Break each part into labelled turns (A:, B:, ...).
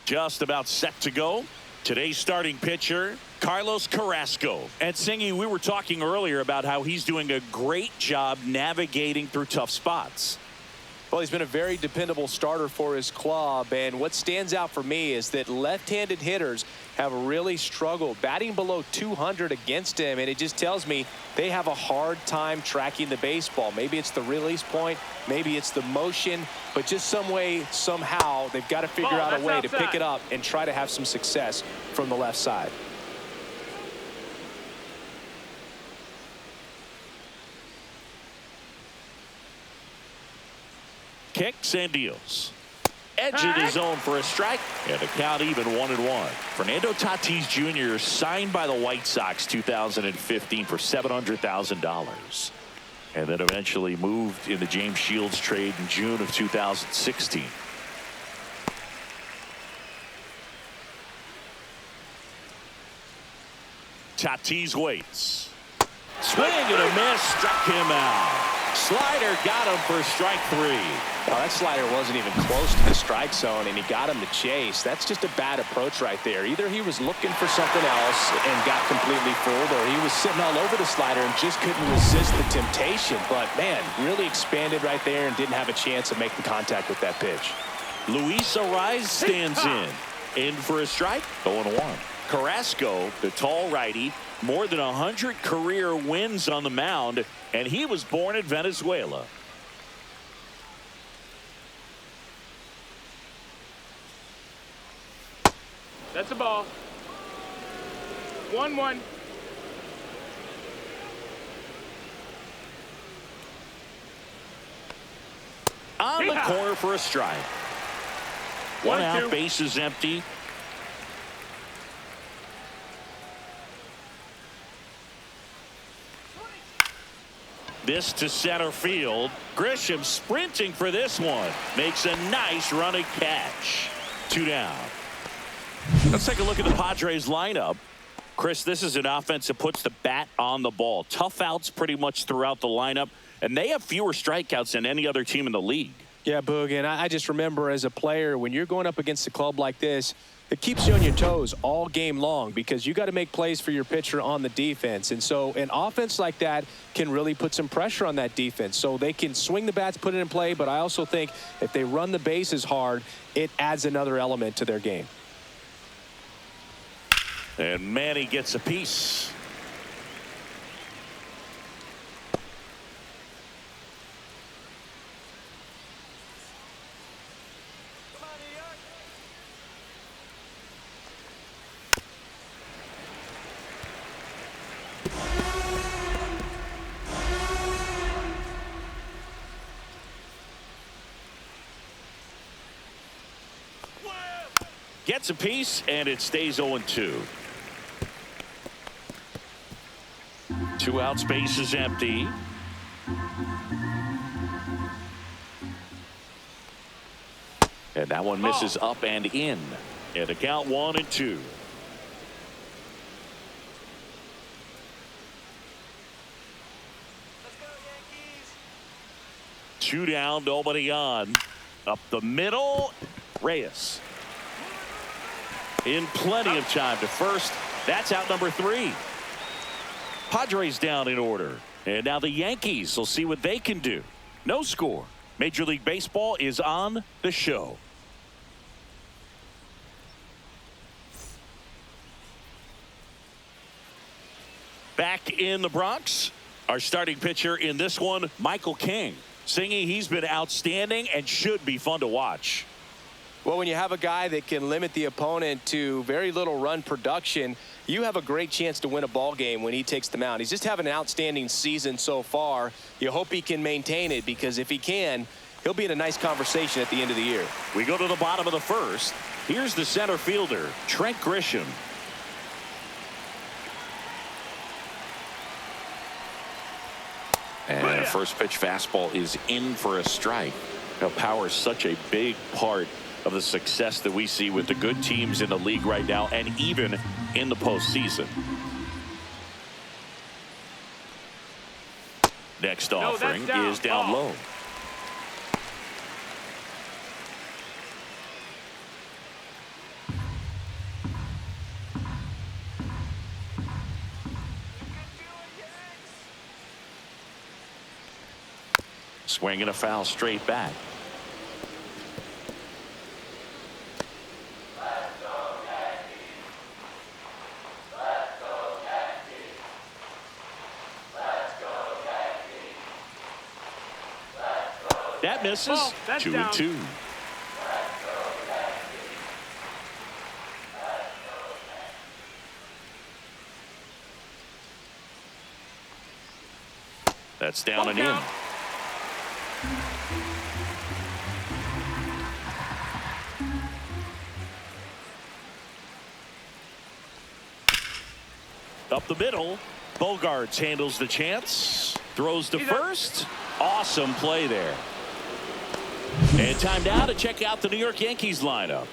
A: Just about set to go. Today's starting pitcher, Carlos Carrasco. And Singy, we were talking earlier about how he's doing a great job navigating through tough spots.
B: Well, he's been a very dependable starter for his club, and what stands out for me is that left-handed hitters have really struggled batting below 200 against him, and it just tells me they have a hard time tracking the baseball. Maybe it's the release point, maybe it's the motion, but just some way, somehow, they've got to figure out a way to pick it up and try to have some success from the left side.
A: Kicks and deals. Edge of the zone for a strike, and the count even 1-1. Fernando Tatis Jr. signed by the White Sox 2015 for $700,000, and then eventually moved in the James Shields trade in June of 2016. Tatis waits. Swing and a miss, struck him out. Slider got him for strike 3.
B: Well, that slider wasn't even close to the strike zone, and he got him to chase. That's just a bad approach right there. Either he was looking for something else and got completely fooled, or he was sitting all over the slider and just couldn't resist the temptation. But, man, really expanded right there and didn't have a chance of making contact with that pitch.
A: Luis Ariz stands in for a strike, 0-1. Carrasco, the tall righty, more than 100 career wins on the mound, and he was born in Venezuela.
C: That's a ball. 1-1.
A: On the corner for a strike. One out, base is empty. This to center field. Grisham sprinting for this one. Makes a nice running catch. 2 down. Let's take a look at the Padres lineup. Chris, this is an offense that puts the bat on the ball. Tough outs pretty much throughout the lineup, and they have fewer strikeouts than any other team in the league.
B: Yeah, Boog, and I just remember as a player, when you're going up against a club like this, it keeps you on your toes all game long because you got to make plays for your pitcher on the defense. And so an offense like that can really put some pressure on that defense. So they can swing the bats, put it in play, but I also think if they run the bases hard, it adds another element to their game.
A: And Manny gets a piece. Gets a piece, and it stays 0-2. 2 outs, base is empty. And that one misses up and in. And the count 1-2.
C: Let's go, Yankees.
A: 2 down, nobody on. Up the middle, Reyes. In plenty of time to first. That's out number 3. Padres down in order. And now the Yankees will see what they can do. No score. Major League Baseball is on the show. Back in the Bronx, our starting pitcher in this one, Michael King. Singy, he's been outstanding and should be fun to watch.
B: Well, when you have a guy that can limit the opponent to very little run production, you have a great chance to win a ball game when he takes the mound. He's just having an outstanding season so far. You hope he can maintain it, because if he can, he'll be in a nice conversation at the end of the year.
A: We go to the bottom of the first. Here's the center fielder, Trent Grisham. And the first pitch fastball is in for a strike. Now, power is such a big part of the success that we see with the good teams in the league right now, and even in the postseason. Next offering is down low. Swing and a foul straight back. That misses.
C: Oh, that's
A: 2-2. That's down and in. Up the middle. Bogarts handles the chance. Throws to first. Awesome play there. And time now to check out the New York Yankees lineup.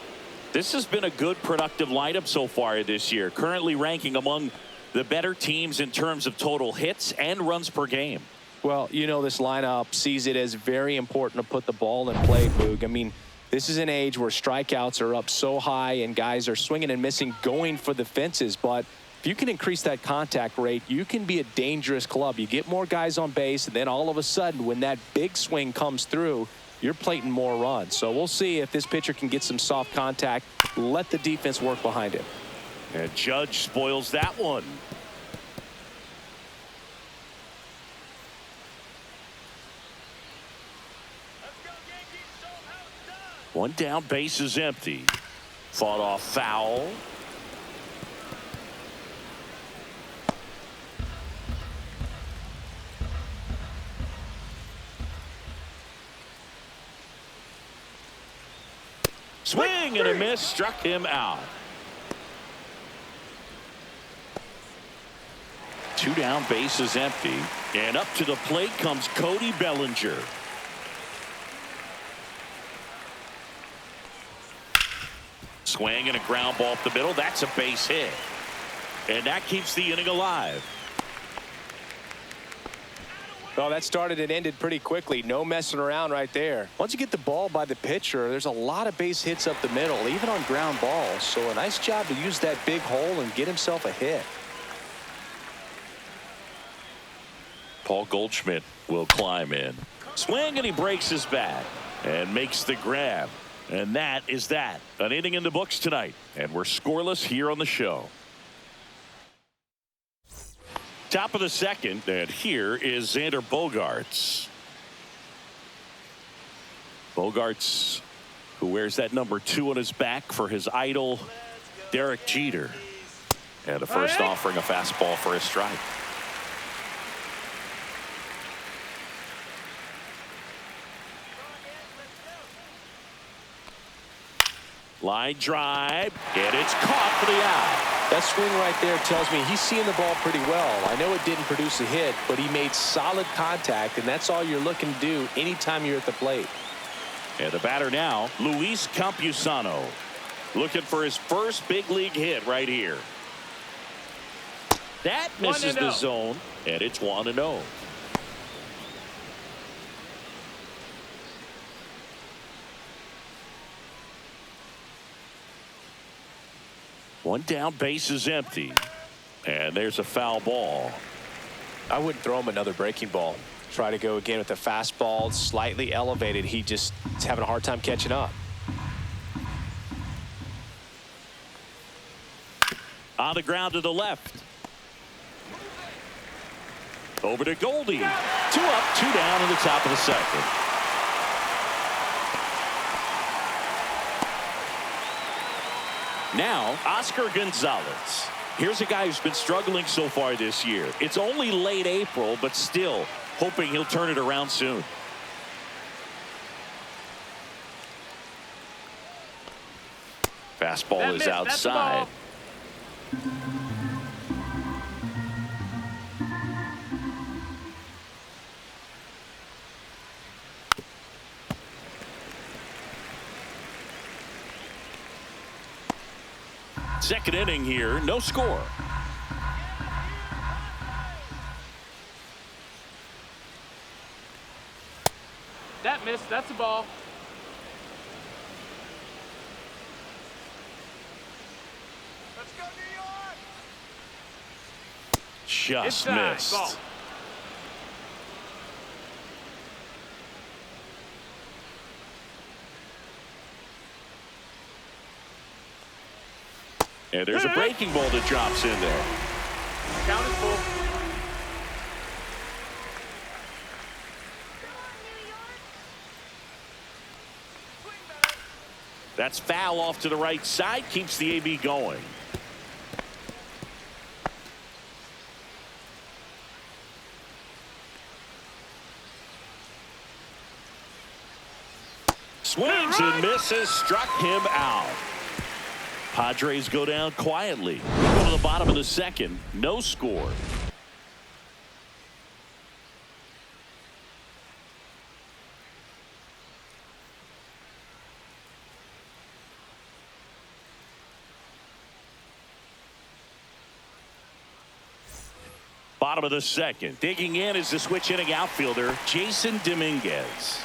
A: This has been a good, productive lineup so far this year. Currently ranking among the better teams in terms of total hits and runs per game.
B: Well, you know, this lineup sees it as very important to put the ball in play, Boog. I mean, this is an age where strikeouts are up so high and guys are swinging and missing, going for the fences. But if you can increase that contact rate, you can be a dangerous club. You get more guys on base, and then all of a sudden, when that big swing comes through, you're plating more runs. So we'll see if this pitcher can get some soft contact, let the defense work behind him.
A: And Judge spoils that one. One down, base is empty. Fought off foul. Swing and a miss, struck him out. Two down, base is empty. And up to the plate comes Cody Bellinger. Swing and a ground ball up the middle. That's a base hit. And that keeps the inning alive.
B: Well, that started and ended pretty quickly. No messing around right there. Once you get the ball by the pitcher, there's a lot of base hits up the middle, even on ground balls. So a nice job to use that big hole and get himself a hit.
A: Paul Goldschmidt will climb in. Swing and he breaks his bat and makes the grab. And that is that. An inning in the books tonight. And we're scoreless here on the show. Top of the second, and here is Xander Bogaerts. Bogaerts, who wears that number 2 on his back for his idol, Derek Jeter. And the first offering a fastball for a strike. Line drive, and it's caught for the out.
B: That swing right there tells me he's seeing the ball pretty well. I know it didn't produce a hit, but he made solid contact, and that's all you're looking to do anytime you're at the plate.
A: And the batter now, Luis Campusano, looking for his first big league hit right here. That misses the zone, and it's 1-0. One down, base is empty. And there's a foul ball.
B: I wouldn't throw him another breaking ball. Try to go again with the fastball, slightly elevated. He just is having a hard time catching up.
A: On the ground to the left. Over to Goldie. 2 up, 2 down in the top of the second. Now, Oscar Gonzalez. Here's a guy who's been struggling so far this year. It's only late April, but still hoping he'll turn it around soon. Fastball is outside. Second inning here, no score.
C: That missed. That's a ball. Let's go, New York.
A: Just missed.
C: Ball.
A: And there's a breaking ball that drops in there.
C: Count is full.
A: That's foul off to the right side. Keeps the AB going. Swings and misses. Struck him out. Padres go down quietly. Go to the bottom of the second. No score. Bottom of the second. Digging in is the switch hitting outfielder, Jason Dominguez.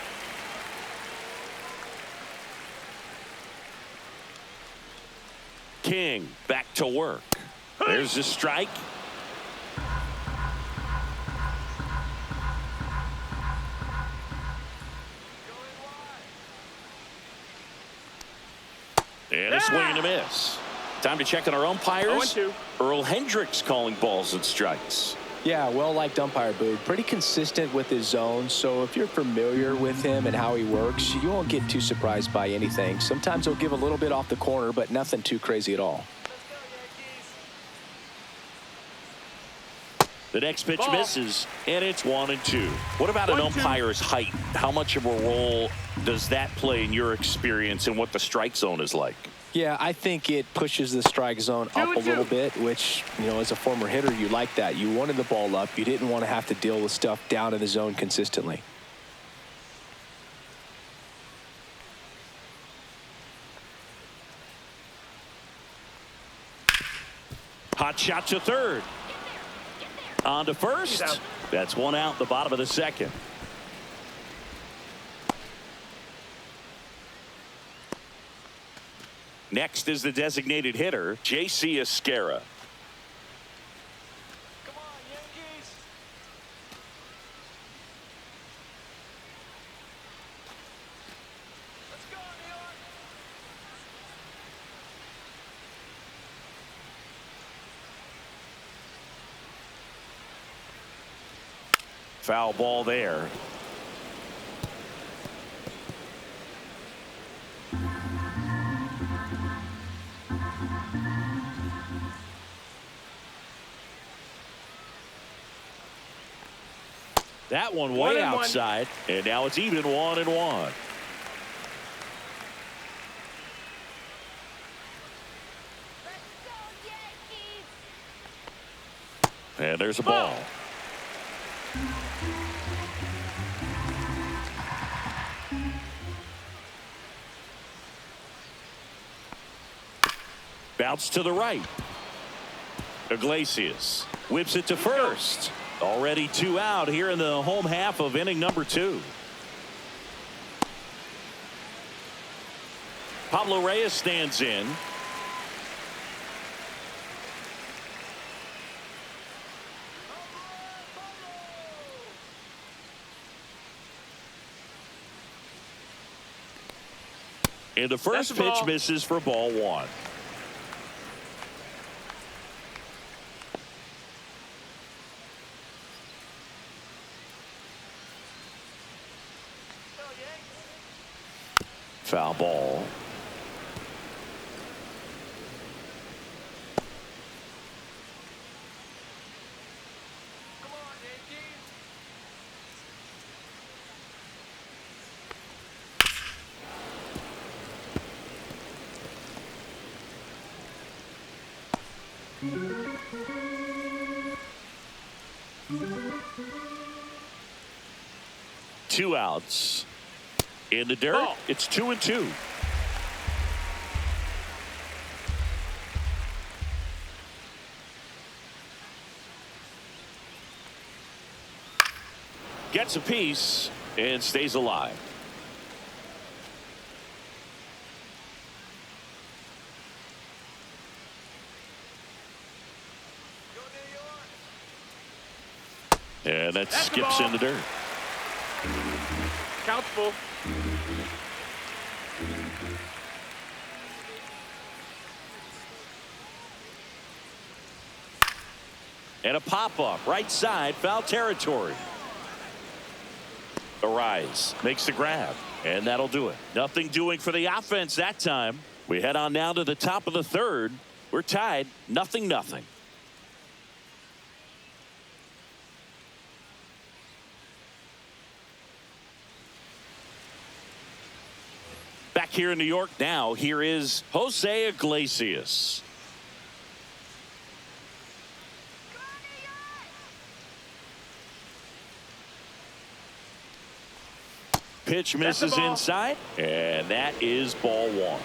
A: King back to work. There's the strike. And a swing and a miss. Time to check on our umpires.
C: 0-2.
A: Earl Hendricks calling balls and strikes.
B: Yeah, well-liked umpire, Boog. Pretty consistent with his zone, so if you're familiar with him and how he works, you won't get too surprised by anything. Sometimes he'll give a little bit off the corner, but nothing too crazy at all.
A: The next pitch
C: Ball.
A: misses, and it's 1-2. What about an
C: 1-2.
A: umpire's height? How much of a role does that play in your experience and what the strike zone is like?
B: Yeah, I think it pushes the strike zone up a little bit, which, you know, as a former hitter, you like that. You wanted the ball up. You didn't want to have to deal with stuff down in the zone consistently.
A: Hot shot to third. On to first.
C: He's out.
A: That's one out, the bottom of the second. Next is the designated hitter, J.C. Esquera.
C: Come on, Yankees. Let's go, New York.
A: Foul ball there. That one way
C: 1-1.
A: outside, and now it's even 1-1. And there's a ball. Bounce to the right. Iglesias whips it to first. Already 2 out here in the home half of inning number 2. Pablo Reyes stands in. And the first
C: That's a
A: pitch
C: ball.
A: misses for ball 1. Foul ball.
C: Come on, Yankees.
A: Two outs. In the dirt,
C: Ball.
A: it's 2-2. Gets a piece and stays alive.
C: Go, New York.
A: And that
C: That's the
A: skips
C: ball.
A: in the dirt.
C: Count's full.
A: And a pop-up right side, foul territory. Arise makes the grab, and that'll do it. Nothing doing for the offense that time. We head on now to the top of the third. We're tied 0-0. Back here in New York now, here is Jose Iglesias. Pitch misses inside, and that is ball one.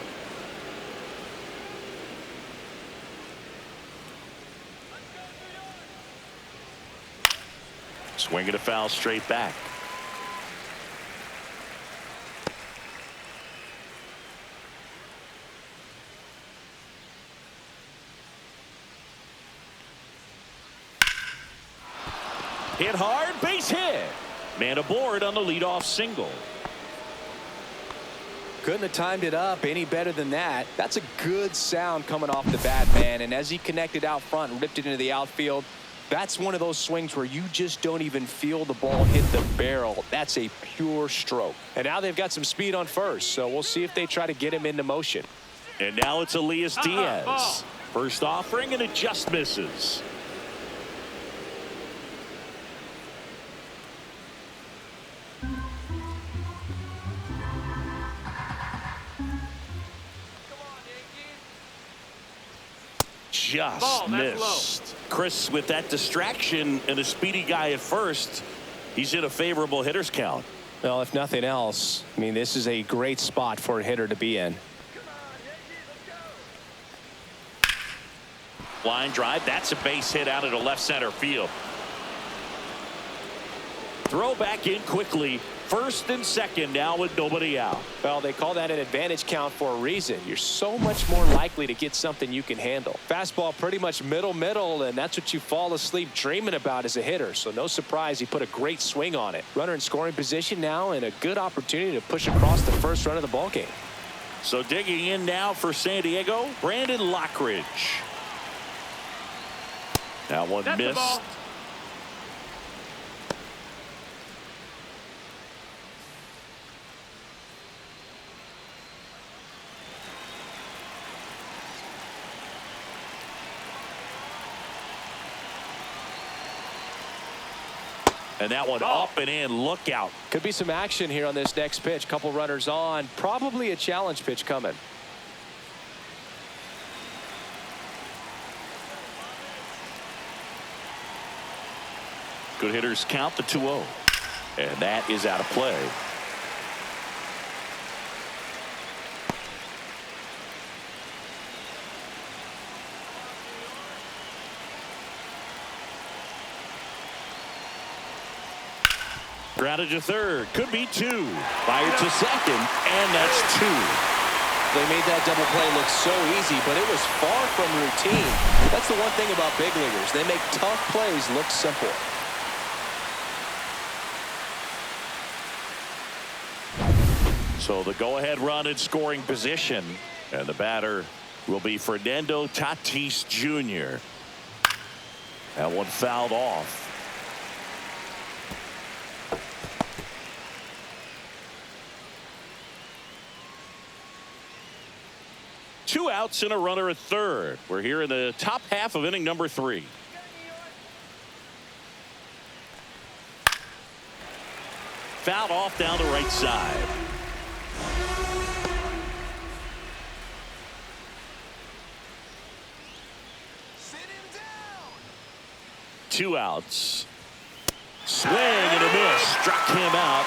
A: Swinging a foul straight back. Hit hard, base hit. Man aboard on the leadoff single.
B: Couldn't have timed it up any better than that. That's a good sound coming off the bat, man. And as he connected out front and ripped it into the outfield, that's one of those swings where you just don't even feel the ball hit the barrel. That's a pure stroke. And now they've got some speed on first, so we'll see if they try to get him into motion.
A: And now it's Elias Diaz. First offering, and it just misses. Just missed. Chris, with that distraction and a speedy guy at first, he's in a favorable hitter's count.
B: Well, if nothing else, I mean, this is a great spot for a hitter to be in.
A: Line drive. That's a base hit out into left center field. Throw back in quickly. First and second now with nobody out.
B: Well, they call that an advantage count for a reason. You're so much more likely to get something you can handle. Fastball pretty much middle, and that's what you fall asleep dreaming about as a hitter. So no surprise he put a great swing on it. Runner in scoring position now, and a good opportunity to push across the first run of the ballgame.
A: So digging in now for San Diego, Brandon Lockridge. That one missed. And that one up and in. Look out.
B: Could be some action here on this next pitch. Couple runners on. Probably a challenge pitch coming.
A: Good hitters count the 2-0. And that is out of play. Grounded to third. Could be two. Fired to second. And that's two.
B: They made that double play look so easy, but it was far from routine. That's the one thing about big leaguers. They make tough plays look simple.
A: So the go-ahead run in scoring position. And the batter will be Fernando Tatis Jr. That one fouled off. Two outs and a runner at third. We're here in the top half of inning number 3. Fouled off down the right side. Two outs. Swing and a miss. Struck him out.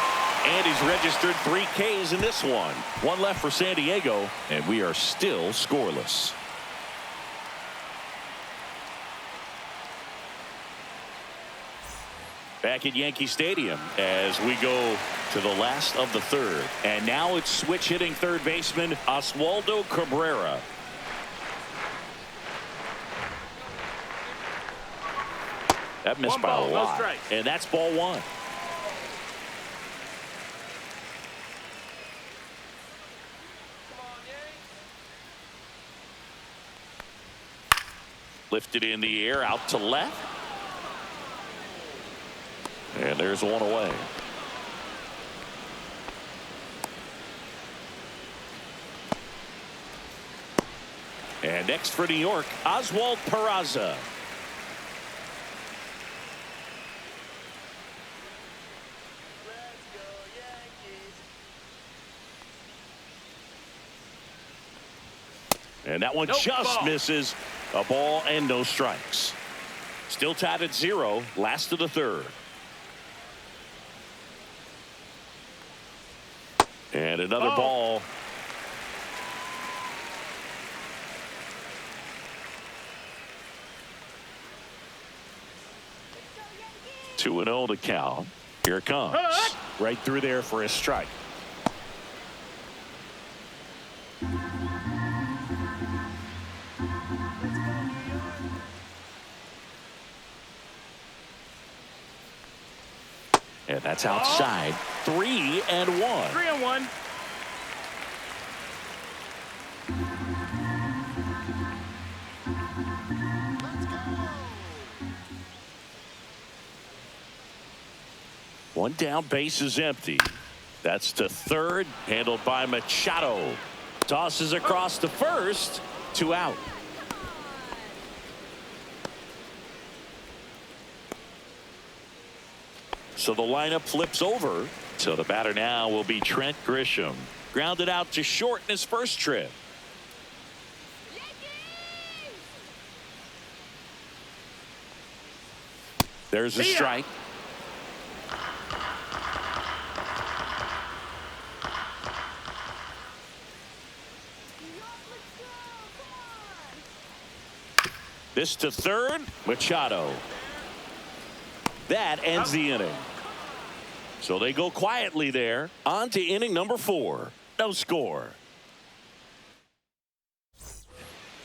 A: And he's registered 3 Ks in this one. One left for San Diego, and we are still scoreless. Back at Yankee Stadium as we go to the last of the third. And now it's switch hitting third baseman Oswaldo Cabrera. That missed by a lot. And that's ball one. Lifted in the air out to left. And there's one away. And next for New York, Oswald Peraza.
C: Let's go, Yankees.
A: And that one
C: Nope,
A: just
C: ball.
A: misses. A ball and no strikes. Still tied at 0. Last of the third. And another ball.
C: Let's
A: 2-0 to count. Here it comes. Right through there for a strike.
C: go, New York.
A: And that's outside. 3-1.
C: 3-1. Let's go.
A: One down, base is empty. That's to third, handled by Machado. Tosses across to first. 2 out. So the lineup flips over. So the batter now will be Trent Grisham. Grounded out to short in his first trip. There's a strike. This to third, Machado. That ends the inning. So they go quietly there. On to inning number 4. No score.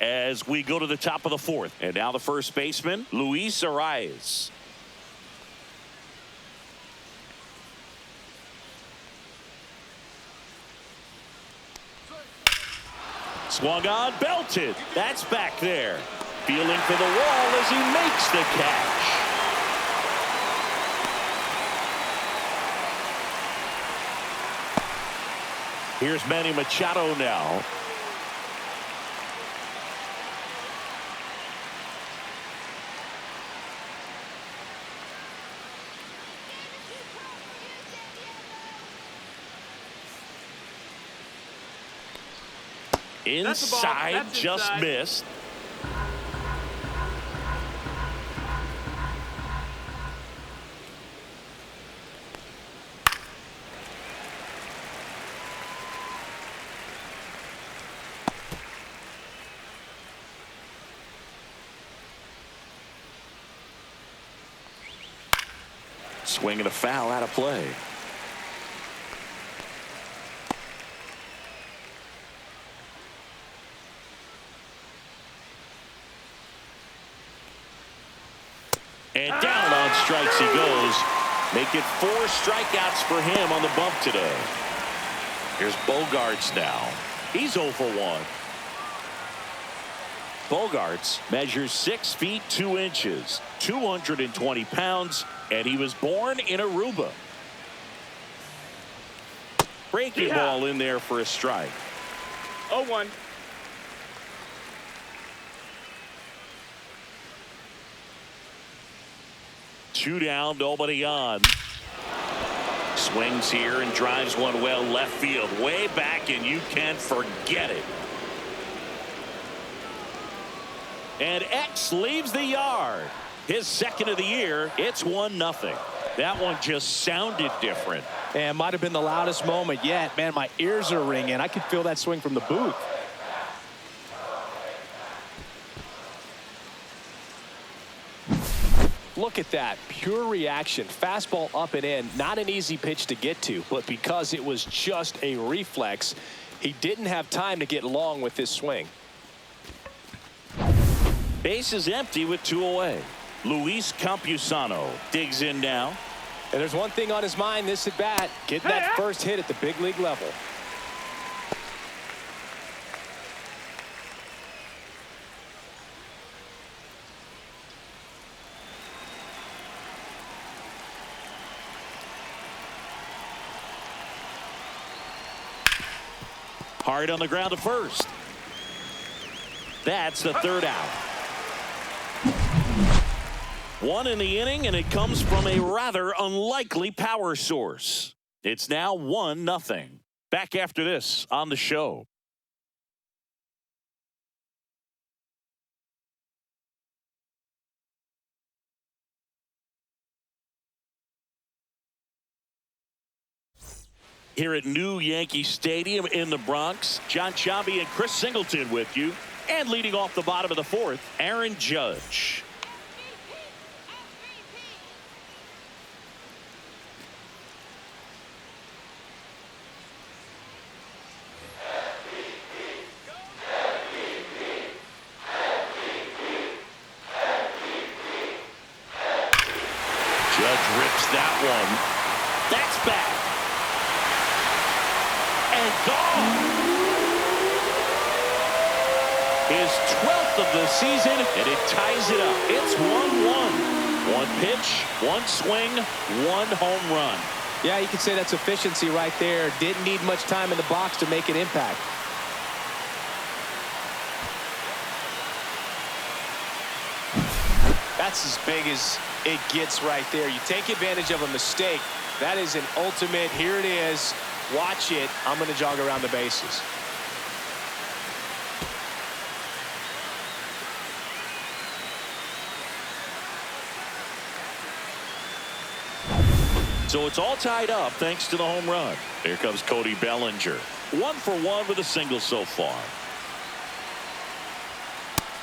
A: As we go to the top of the 4th. And now the first baseman, Luis Arias. Swung on, belted. That's back there. Feeling for the wall as he makes the catch. Here's Manny Machado now. Inside, just missed. Swinging a foul out of play. And down on strikes he goes. Make it 4 strikeouts for him on the bump today. Here's Bogarts now. He's 0 for 1. Bogarts measures 6 feet 2 inches, 220 pounds, and he was born in Aruba. Breaking ball in there for a strike.
C: 0-1.
A: Two down, nobody on. Swings here and drives one well left field, way back, and you can't forget it. And X leaves the yard. His second of the year. It's 1-0. That one just sounded different.
B: And might have been the loudest moment yet. Man, my ears are ringing. I could feel that swing from the booth. Look at that. Pure reaction. Fastball up and in. Not an easy pitch to get to, but because it was just a reflex, he didn't have time to get long with his swing.
A: Base is empty with 2 away. Luis Campusano digs in now.
B: And there's one thing on his mind this at bat, getting that first hit at the big league level.
A: Hard on the ground to first. That's the third out. One in the inning, and it comes from a rather unlikely power source. It's now 1-0. Back after this on the show. Here at New Yankee Stadium in the Bronx, John Chambi and Chris Singleton with you. And leading off the bottom of the fourth, Aaron Judge. Judge rips that one. That's back. And gone. His 12th of the season, and it ties it up. It's 1-1. One pitch, one swing, one home run.
B: Yeah, you could say that's efficiency right there. Didn't need much time in the box to make an impact. That's as big as it gets right there. You take advantage of a mistake. That is an ultimate. Here it is. Watch it. I'm going to jog around the bases.
A: So it's all tied up thanks to the home run. Here comes Cody Bellinger. 1 for 1 with a single so far.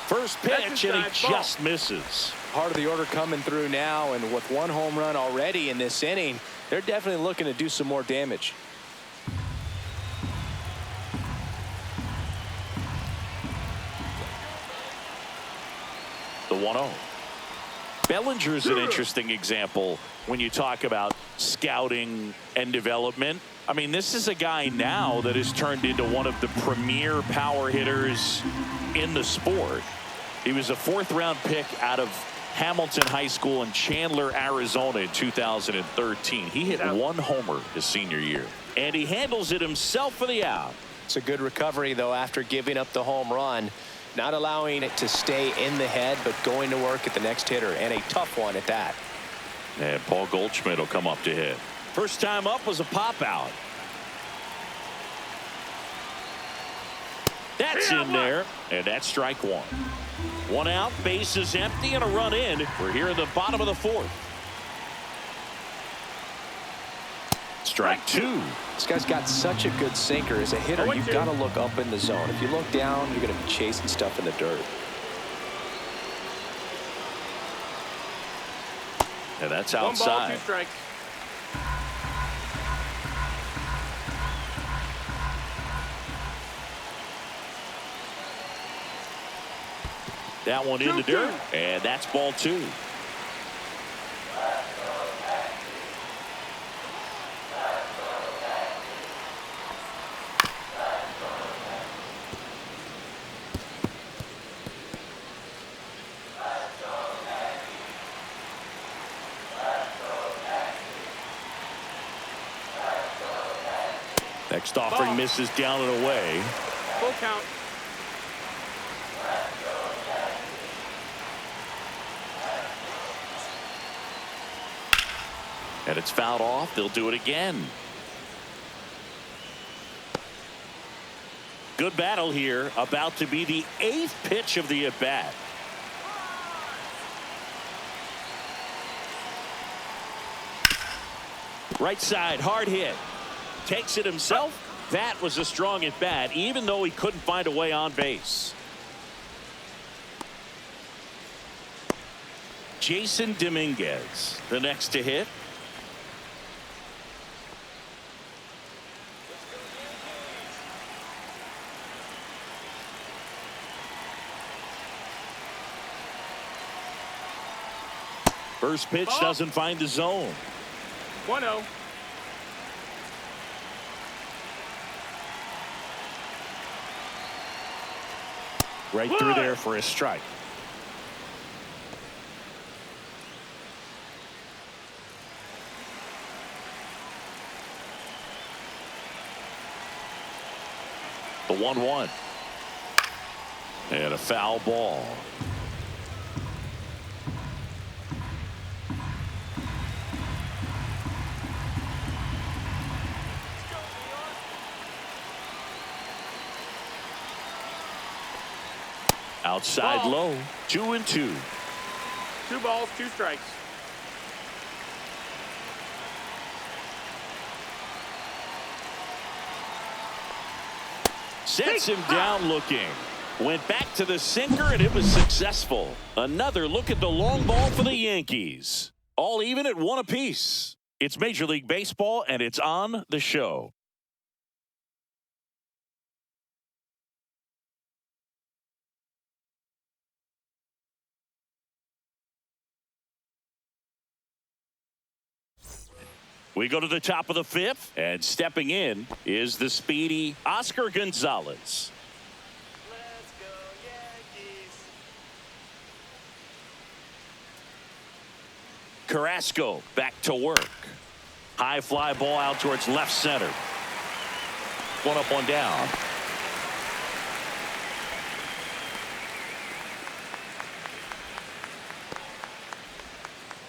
A: First pitch, and he just misses.
B: Part of the order coming through now, and with one home run already in this inning, they're definitely looking to do some more damage.
A: The 1-0. Bellinger is an interesting example when you talk about scouting and development. I mean, this is a guy now that has turned into one of the premier power hitters in the sport. He was a 4th-round pick out of Hamilton High School in Chandler, Arizona in 2013. He hit 1 homer his senior year, and he handles it himself for the out.
B: It's a good recovery, though, after giving up the home run. Not allowing it to stay in the head, but going to work at the next hitter, and a tough one at that.
A: And Paul Goldschmidt will come up to hit. First time up was a pop out. That's in there, and that's strike 1. 1 out, bases empty, and a run in. We're here in the bottom of the 4th. Strike 2.
B: This guy's got such a good sinker. As a hitter, you've got to look up in the zone. If you look down, you're going to be chasing stuff in the dirt.
A: And that's outside.
C: 1 ball, 2 strikes.
A: That one in the dirt, and that's ball 2. Next offering misses down and away.
C: Full count.
A: And it's fouled off. They'll do it again. Good battle here. About to be the 8th pitch of the at-bat. Right side, hard hit. Takes it himself. That was a strong at bat, even though he couldn't find a way on base. Jason Dominguez, the next to hit. First pitch doesn't find the zone.
C: 1-0.
A: Right through there for a strike. 1-1. And a foul ball. Outside
C: Ball.
A: low. 2-2.
C: 2 balls, 2 strikes.
A: Sets him down looking. Went back to the sinker, and it was successful. Another look at the long ball for the Yankees. All even at 1 apiece. It's Major League Baseball, and it's on the show. We go to the top of the 5th, and stepping in is the speedy Oscar Gonzalez.
C: Let's go, Yankees.
A: Carrasco back to work. High fly ball out towards left center. 1 up, 1 down.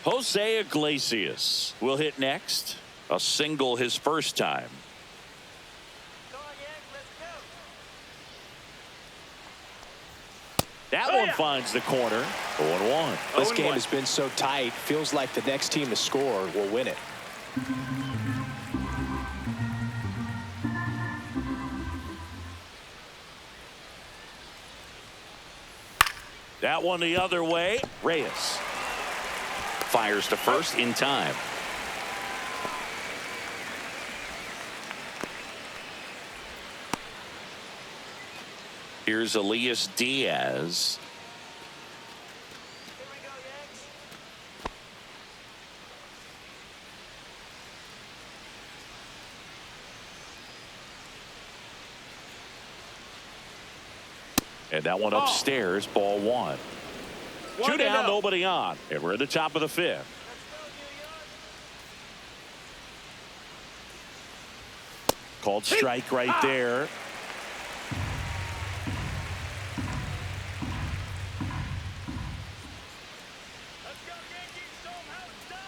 A: Jose Iglesias will hit next. A single his first time.
C: Come on, Yanks, let's go.
A: That one finds the corner. 0-1.
B: This
C: 0-1.
B: game has been so tight. Feels like the next team to score will win it.
A: That one the other way. Reyes fires to first in time. Here's Elias Diaz.
C: Here we go, Yanks.
A: And that one upstairs, ball 1. 2 down, nobody on. And we're at the top of the 5th.
C: Let's go, New York.
A: Called strike right there.
C: Let's go, Yankees. Show 'em how it's done.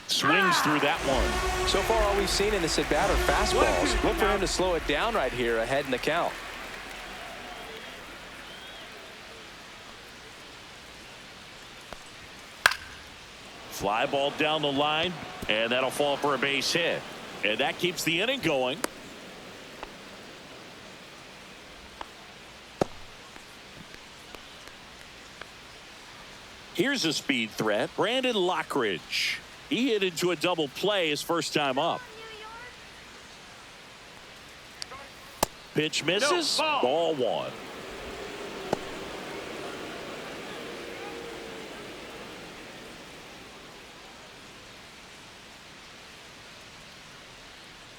A: Swings through that one.
B: So far, all we've seen in this at-bat are fastballs. Look for him to slow it down right here ahead in the count.
A: Fly ball down the line, and that'll fall for a base hit. And that keeps the inning going. Here's a speed threat, Brandon Lockridge. He hit into a double play his first time up. Pitch misses,
C: No,
A: ball 1.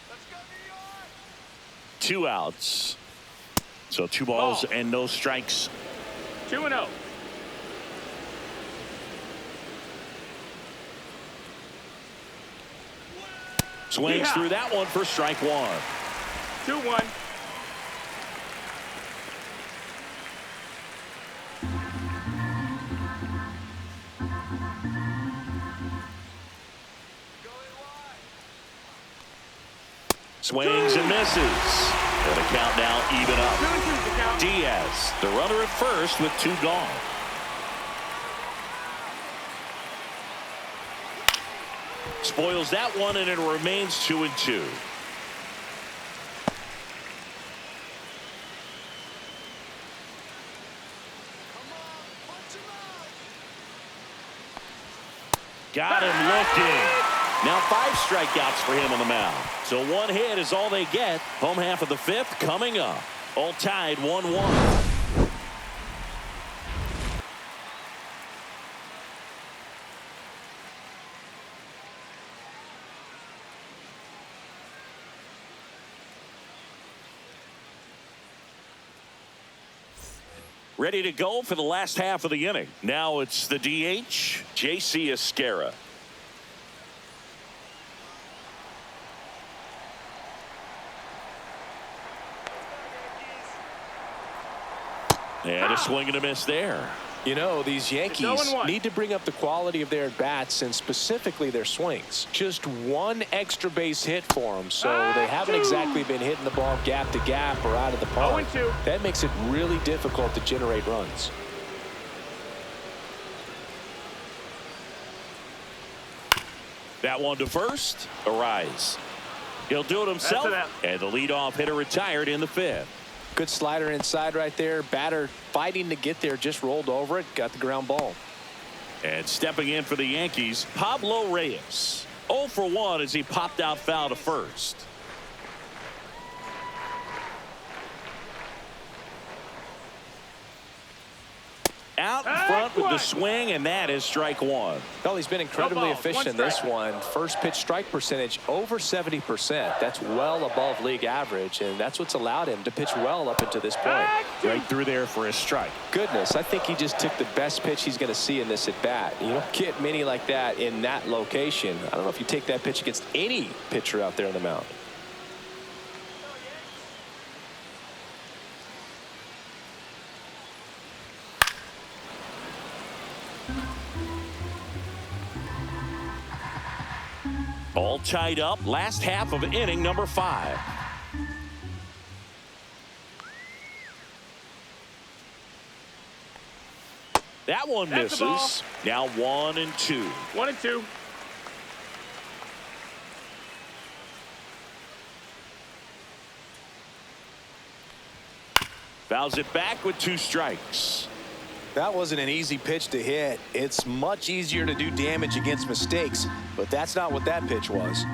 C: Let's go, New York.
A: 2 outs. So 2 balls
C: Ball.
A: and no strikes.
C: 2-0.
A: Swings through that one for strike 1.
C: 2-1.
A: Swings and misses. And the count now even up.
C: 2-2 the count.
A: Diaz, the runner at first with 2 gone. Spoils that one, and it remains 2-2. Got him looking. Now 5 strikeouts for him on the mound. So 1 hit is all they get. Home half of the 5th coming up. All tied 1-1. Ready to go for the last half of the inning. Now it's the DH, J.C. Esquera. And a swing and a miss there.
B: You know, these Yankees need to bring up the quality of their bats and specifically their swings. Just one extra base hit for them, so they haven't exactly been hitting the ball gap to gap or out of the park. That makes it really difficult to generate runs.
A: That one to first. A rise. He'll do it himself. And the leadoff hitter retired in the 5th.
B: Good slider inside right there. Batter fighting to get there, just rolled over it, got the ground ball.
A: And stepping in for the Yankees, Pablo Reyes. 0 for 1 as he popped out foul to first. Out in front with the swing, and that is strike one.
B: Well, he's been incredibly efficient in this one. First pitch strike percentage over 70%. That's well above league average, and that's what's allowed him to pitch well up until this point.
A: Right through there for a strike.
B: Goodness, I think he just took the best pitch he's going to see in this at bat. You don't get many like that in that location. I don't know if you take that pitch against any pitcher out there on the mound.
A: All tied up, last half of inning number 5. That one misses. Now 1 and 2.
C: 1 and 2.
A: Fouls it back with 2 strikes.
B: That wasn't an easy pitch to hit. It's much easier to do damage against mistakes, but that's not what that pitch was.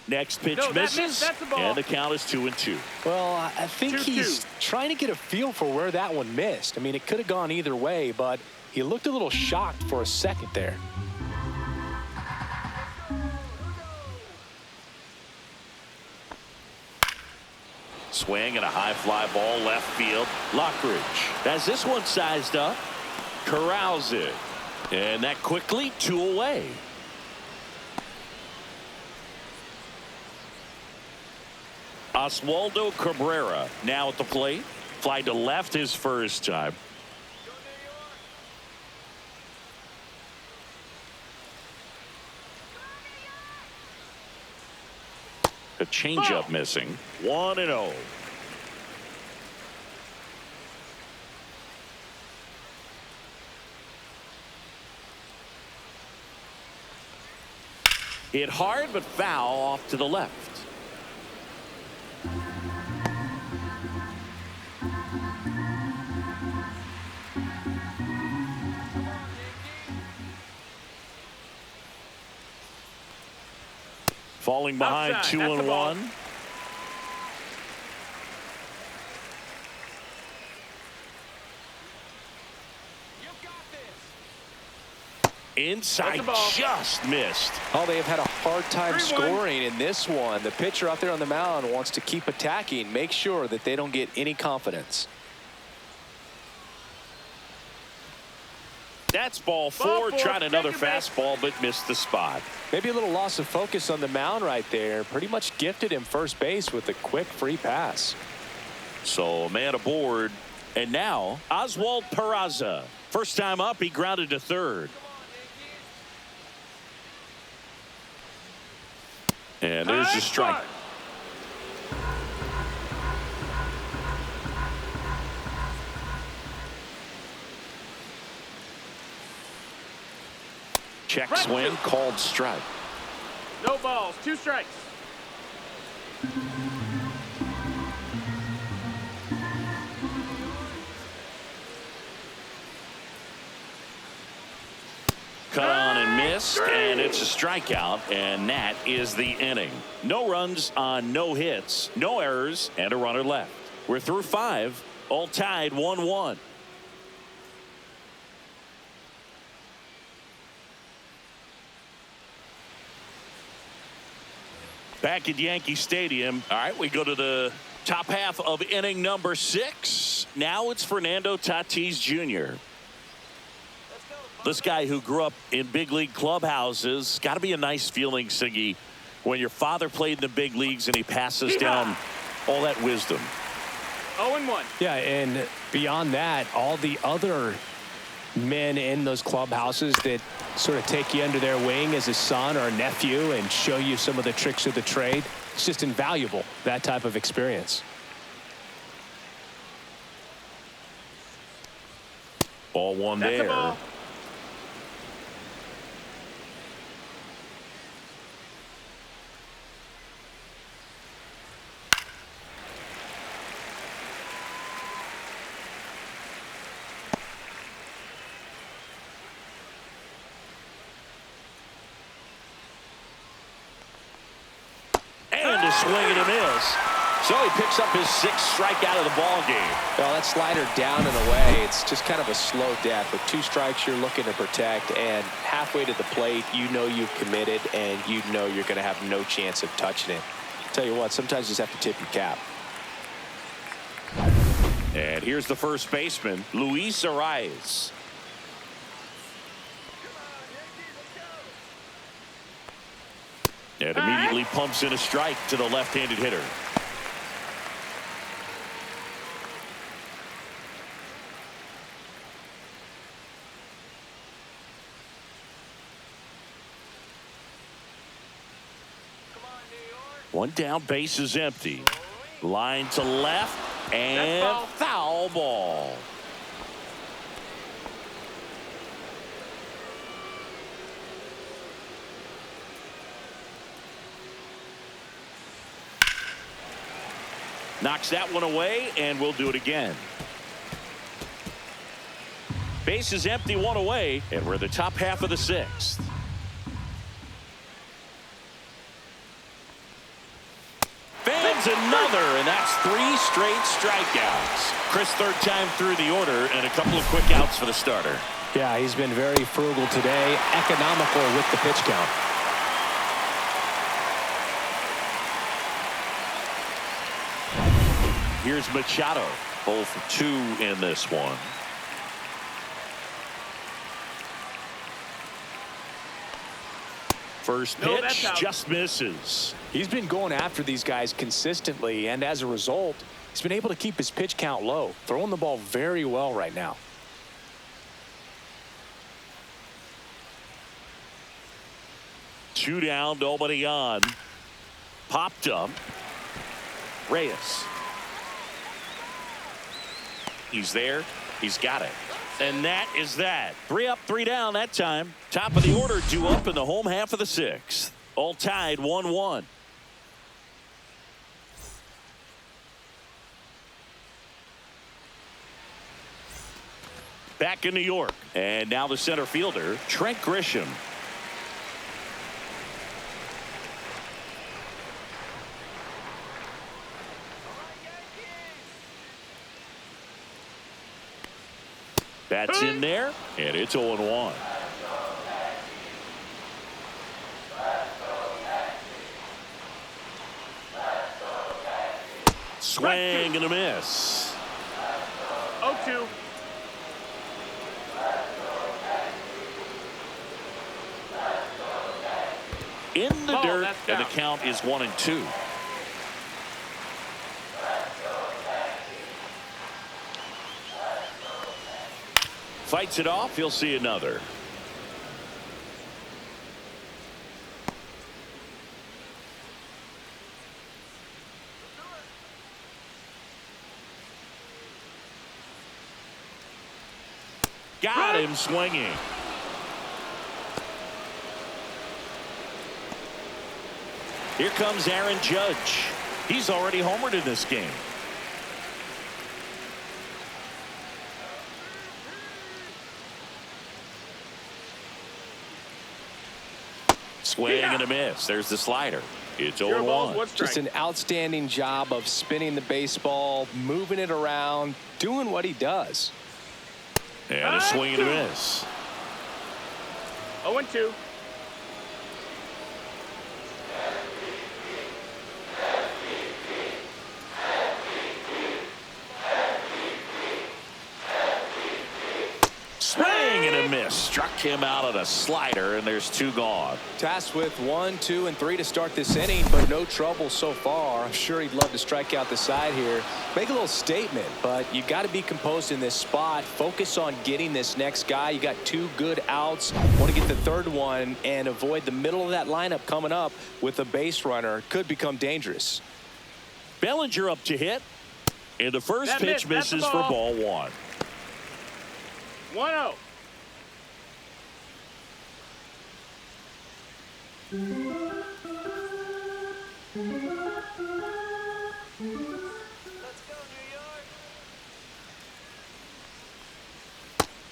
A: Next pitch misses, and the count is 2 and 2.
B: Well, I think he's trying to get a feel for where that one missed. I mean, it could have gone either way, but he looked a little shocked for a second there.
A: Swing and a high fly ball left field. Lockridge has this one sized up. Corrals it. And that quickly 2 away. Oswaldo Cabrera now at the plate. Fly to left his first time. A changeup missing. 1 and 0. Hit hard but foul off to the left. Falling behind outside. 2 and 1. Inside just missed.
B: Oh, they have had a hard time scoring in this one. The pitcher out there on the mound wants to keep attacking, make sure that they don't get any confidence.
A: That's ball 4. Tried another fastball but missed the spot.
B: Maybe a little loss of focus on the mound right there. Pretty much gifted him first base with a quick free pass.
A: So a man aboard. And now Oswald Peraza. First time up, he grounded to third. And there's the strike. Check swing, called strike.
C: No balls, 2 strikes.
A: Cut on and missed, and it's a strikeout, and that is the inning. No runs on no hits, no errors, and a runner left. We're through 5, all tied 1-1. Back at Yankee Stadium. All right, we go to the top half of inning number 6. Now it's Fernando Tatis Jr. This guy who grew up in big league clubhouses. Got to be a nice feeling, Siggy, When your father played in the big leagues and he passes down all that wisdom.
C: 0-1.
B: Yeah, and beyond that, all the other men in those clubhouses that sort of take you under their wing as a son or a nephew and show you some of the tricks of the trade. It's just invaluable, that type of experience.
A: Ball one
C: That's a
A: there.
C: ball.
A: And a swing and a miss. So he picks up his 6th strikeout of the ball game.
B: Well, that slider down and away, it's just kind of a slow death. With 2 strikes, you're looking to protect, and halfway to the plate, you know you've committed, and you know you're going to have no chance of touching it. Tell you what, sometimes you just have to tip your cap.
A: And here's the first baseman, Luis Arias. And immediately pumps in a strike to the left-handed hitter. One down, base is empty. Line to left, and foul ball. Knocks that one away, and we'll do it again. Base is empty, one away, and we're the top half of the 6th. Fans another, and that's 3 straight strikeouts. Chris, 3rd time through the order, and a couple of quick outs for the starter.
B: Yeah, he's been very frugal today, economical with the pitch count.
A: Here's Machado, 0 for 2 in this one. First
C: No, that's
A: pitch
C: out.
A: just misses.
B: He's been going after these guys consistently, and as a result, he's been able to keep his pitch count low, throwing the ball very well right now.
A: Two down, nobody on. Popped up. Reyes. He's there. He's got it. And that is that. 3 up, 3 down that time. Top of the order, 2 up in the home half of the 6th. All tied 1-1. Back in New York. And now the center fielder, Trent Grisham. Bats in there, and it's 0-1. Swing and a miss.
C: 0-2.
A: In the
C: Ball,
A: dirt,
C: that's
A: and the
C: down.
A: count is 1-2. Fights it off. He'll see another. Got him swinging. Here comes Aaron Judge. He's already homered in this game. Swing and a miss. There's the slider. It's 0-1.
B: Just an outstanding job of spinning the baseball, moving it around, doing what he does.
A: And a swing and a miss.
C: 0-2.
A: Swing and a miss. Struck him out on a slider, and there's 2 gone.
B: Tasked with 1, 2, and 3 to start this inning, but no trouble so far. I'm sure he'd love to strike out the side here. Make a little statement, but you got to be composed in this spot. Focus on getting this next guy. You got 2 good outs. Want to get the 3rd one and avoid the middle of that lineup coming up with a base runner. Could become dangerous.
A: Bellinger up to hit. And the first
C: That
A: pitch
C: missed. That's the
A: misses for
C: ball.
A: ball 1.
C: 1-0.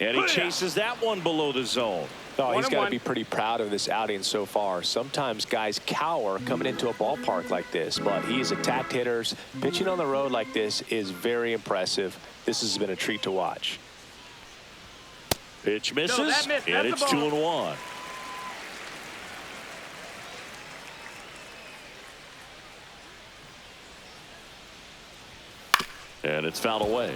A: And he chases that one below the zone.
B: Oh, he's got to
C: 1-1.
B: be pretty proud of this outing so far. Sometimes guys cower coming into a ballpark like this, but he's attacked hitters. Pitching on the road like this is very impressive. This has been a treat to watch.
A: Pitch misses,
C: that missed.
A: and
C: That's
A: it's
C: the ball.
A: 2-1. And it's fouled away.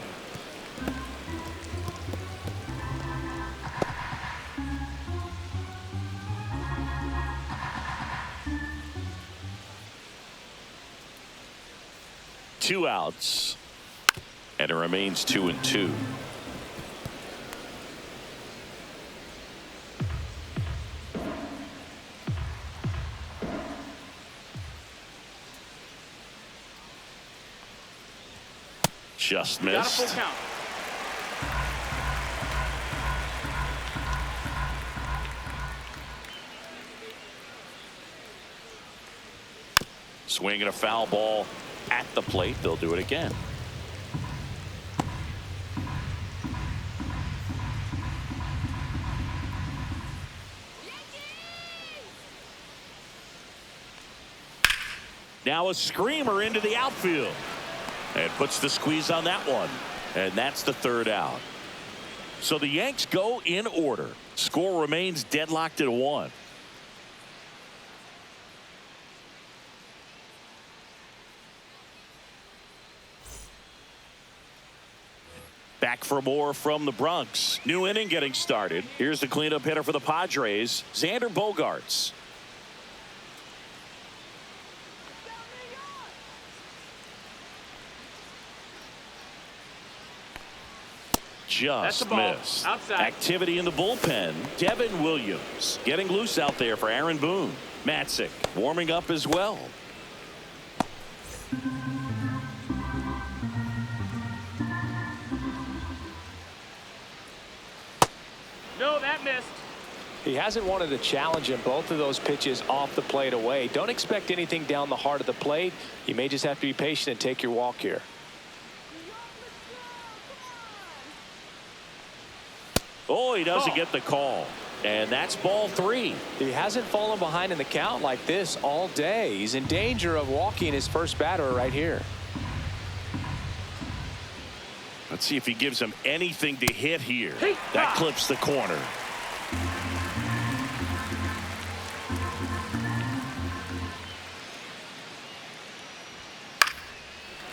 A: Two outs, and it remains 2-2. Just
C: Got a
A: missed.
C: full count.
A: Swinging a foul ball at the plate. They'll do it again. Now a screamer into the outfield. And puts the squeeze on that one. And that's the 3rd out. So the Yanks go in order. Score remains deadlocked at 1. Back for more from the Bronx. New inning getting started. Here's the cleanup hitter for the Padres, Xander Bogaerts.
C: That's the
A: Just
C: ball.
A: missed.
C: Outside.
A: Activity in the bullpen. Devin Williams getting loose out there for Aaron Boone. Matzik warming up as well.
C: No, that missed.
B: He hasn't wanted a challenge in both of those pitches off the plate away. Don't expect anything down the heart of the plate. You may just have to be patient and take your walk here.
A: Oh, he doesn't
C: Ball.
A: get the call. And that's ball 3.
B: He hasn't fallen behind in the count like this all day. He's in danger of walking his first batter right here.
A: Let's see if he gives him anything to hit here.
C: Hey,
A: That
C: ah.
A: clips the corner.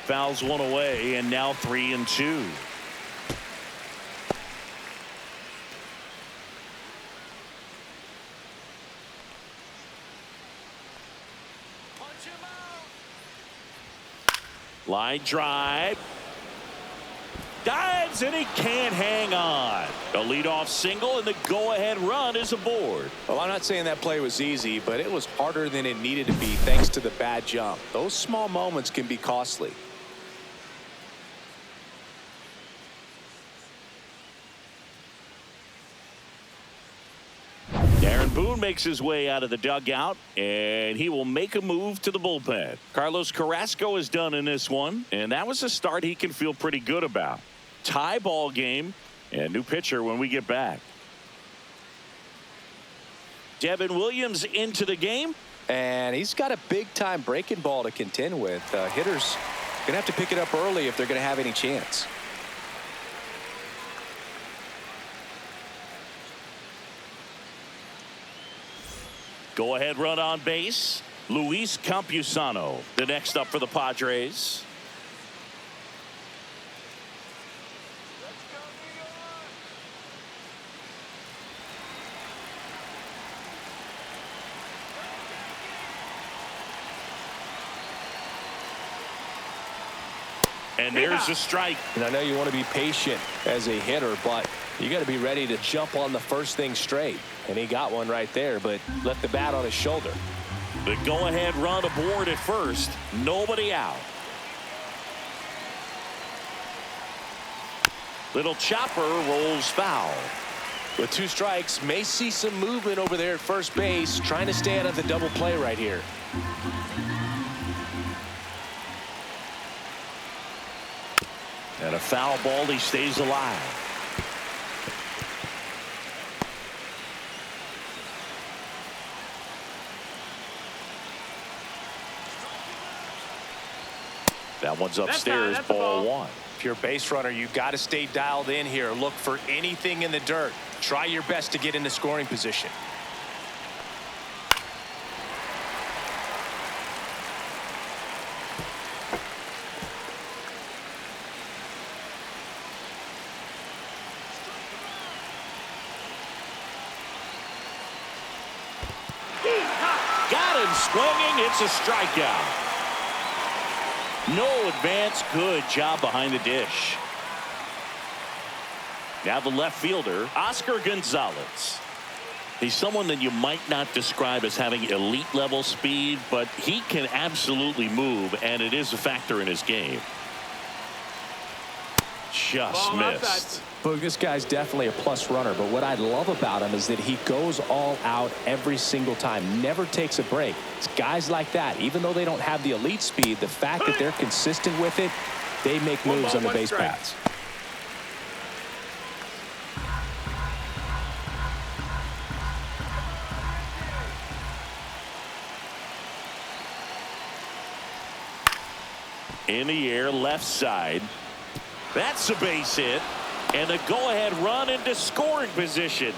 A: Fouls one away, and now 3-2. Line drive. Dives, and he can't hang on. A leadoff single, and the go-ahead run is aboard.
B: Well, I'm not saying that play was easy, but it was harder than it needed to be thanks to the bad jump. Those small moments can be costly.
A: Aaron Boone makes his way out of the dugout, and he will make a move to the bullpen. Carlos Carrasco is done in this one, and that was a start he can feel pretty good about. Tie ball game, and new pitcher when we get back. Devin Williams into the game.
B: And he's got a big-time breaking ball to contend with. Hitters going to have to pick it up early if they're going to have any chance.
A: Go-ahead run on base. Luis Campusano, the next up for the Padres. And there's a strike.
B: And I know you want to be patient as a hitter, but you got to be ready to jump on the first thing straight. And he got one right there, but left the bat on his shoulder.
A: The go-ahead run aboard at first. Nobody out. Little chopper rolls foul.
B: With 2 strikes, may see some movement over there at first base, trying to stay out of the double play right here.
A: And a foul ball, he stays alive. That one's upstairs, ball 1.
B: If you're a base runner, you've got to stay dialed in here. Look for anything in the dirt. Try your best to get into scoring position.
A: Got him swinging. It's a strikeout. No advance. Good job behind the dish. Now the left fielder, Oscar Gonzalez. He's someone that you might not describe as having elite level speed, but he can absolutely move, and it is a factor in his game. Just missed.
B: Look, this guy's definitely a plus runner, but what I love about him is that he goes all out every single time, never takes a break. It's guys like that, even though they don't have the elite speed, the fact that they're consistent with it, they make moves on the base paths.
A: In the air, left side. That's a base hit. And a go-ahead run into scoring position.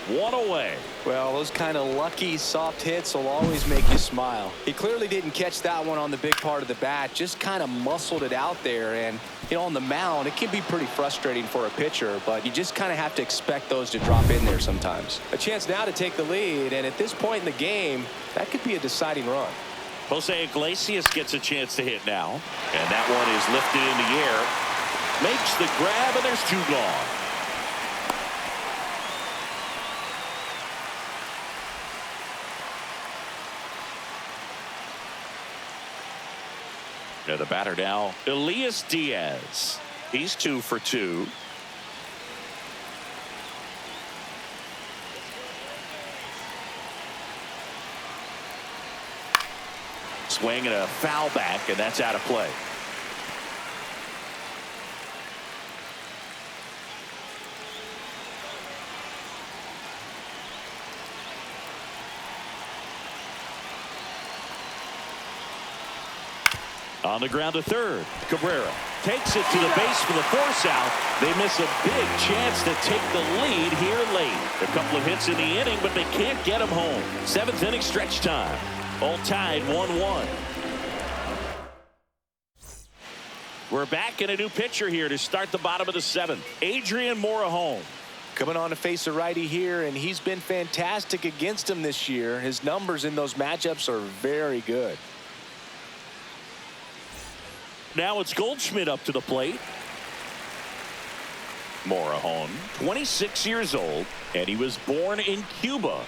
A: 1 away.
B: Well, those kind of lucky soft hits will always make you smile. He clearly didn't catch that one on the big part of the bat, just kind of muscled it out there. And, you know, on the mound, it can be pretty frustrating for a pitcher, but you just kind of have to expect those to drop in there sometimes. A chance now to take the lead, and at this point in the game, that could be a deciding run.
A: Jose Iglesias gets a chance to hit now. And that one is lifted in the air. Makes the grab, and there's 2 gone. Now the batter now, Elias Diaz. He's 2 for 2. Swing and a foul back, and that's out of play. On the ground to third. Cabrera takes it to the base for the force out. They miss a big chance to take the lead here late. A couple of hits in the inning, but they can't get them home. 7th inning stretch time. All tied 1-1. We're back in a new pitcher here to start the bottom of the 7th. Adrian Morejon.
B: Coming on to face a righty here, and he's been fantastic against him this year. His numbers in those matchups are very good.
A: Now it's Goldschmidt up to the plate. Morejon, 26 years old, and he was born in Cuba.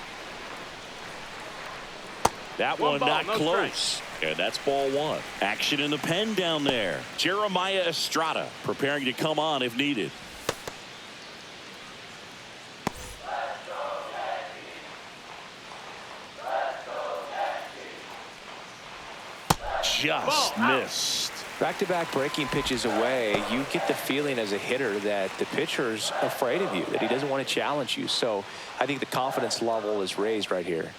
A: That one not close. And that's ball 1. Action in the pen down there. Jeremiah Estrada preparing to come on if needed. Just missed.
B: Back-to-back breaking pitches away, you get the feeling as a hitter that the pitcher's afraid of you, that he doesn't want to challenge you. So I think the confidence level is raised right here.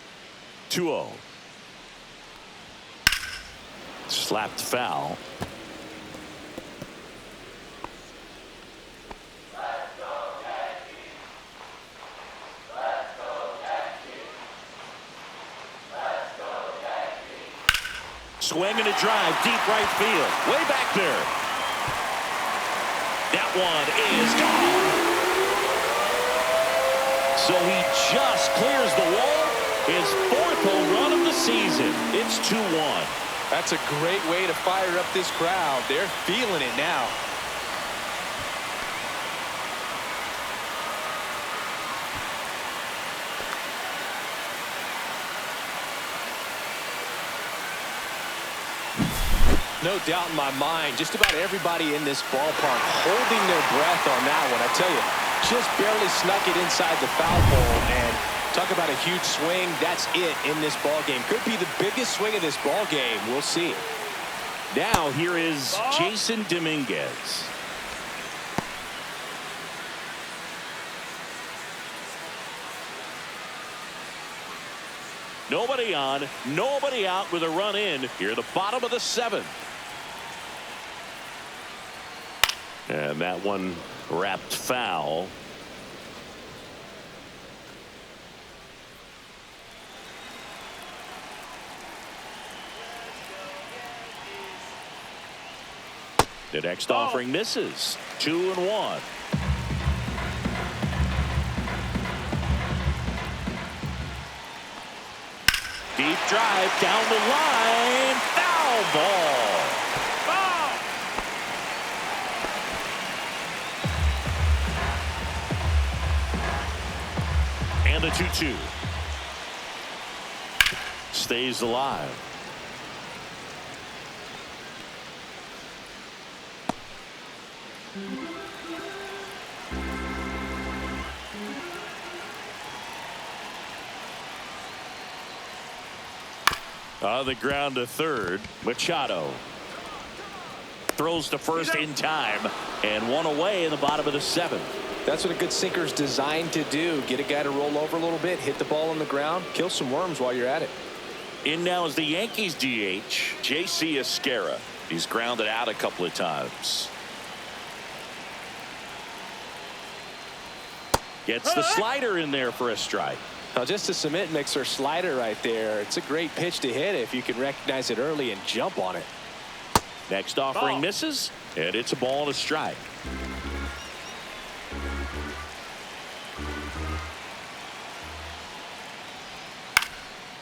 A: 2-0. Slapped foul. Swing and a drive, deep right field, way back there. That one is gone. So he just clears the wall. His 4th home run of the season. It's 2-1.
B: That's a great way to fire up this crowd. They're feeling it now. No doubt in my mind, just about everybody in this ballpark holding their breath on that one. I tell you, just barely snuck it inside the foul pole, and talk about a huge swing. That's it in this ball game. Could be the biggest swing of this ball game. We'll see.
A: Now here is Jason Dominguez. Nobody on, nobody out with a run in here at the bottom of the 7th. And that one wrapped foul. The next offering misses. 2-1. Deep drive down the line. Foul ball.
C: Ball.
A: And the 2-2. Stays alive. On the ground to third. Machado throws to first in time, and one away in the bottom of the 7th.
B: That's what a good sinker is designed to do. Get a guy to roll over a little bit, hit the ball on the ground, kill some worms while you're at it.
A: In now is the Yankees DH, J.C. Esquera. He's grounded out a couple of times. Gets the slider in there for a strike.
B: Now, just a cement mixer slider right there. It's a great pitch to hit if you can recognize it early and jump on it.
A: Next offering misses, and it's a ball and a strike.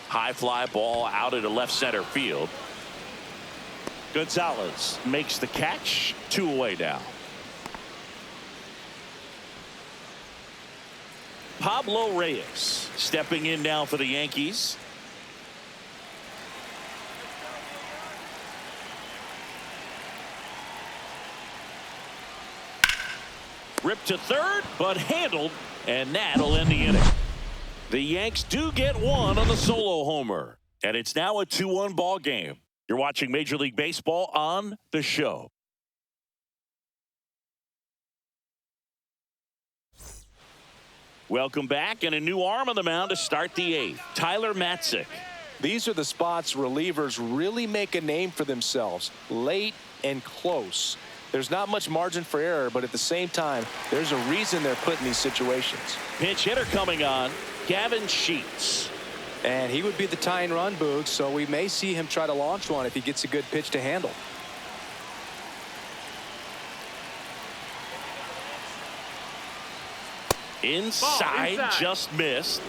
A: High fly ball out into left center field. Gonzalez makes the catch. 2 away now. Pablo Reyes stepping in now for the Yankees. Ripped to third, but handled, and that'll end the inning. The Yanks do get one on the solo homer, and it's now a 2-1 ball game. You're watching Major League Baseball on The Show. Welcome back, and a new arm on the mound to start the 8th. Tyler Matzik.
B: These are the spots relievers really make a name for themselves. Late and close. There's not much margin for error, but at the same time, there's a reason they're put in these situations.
A: Pinch hitter coming on, Gavin Sheets.
B: And he would be the tying run, Boog, so we may see him try to launch one if he gets a good pitch to handle.
A: Inside, just missed.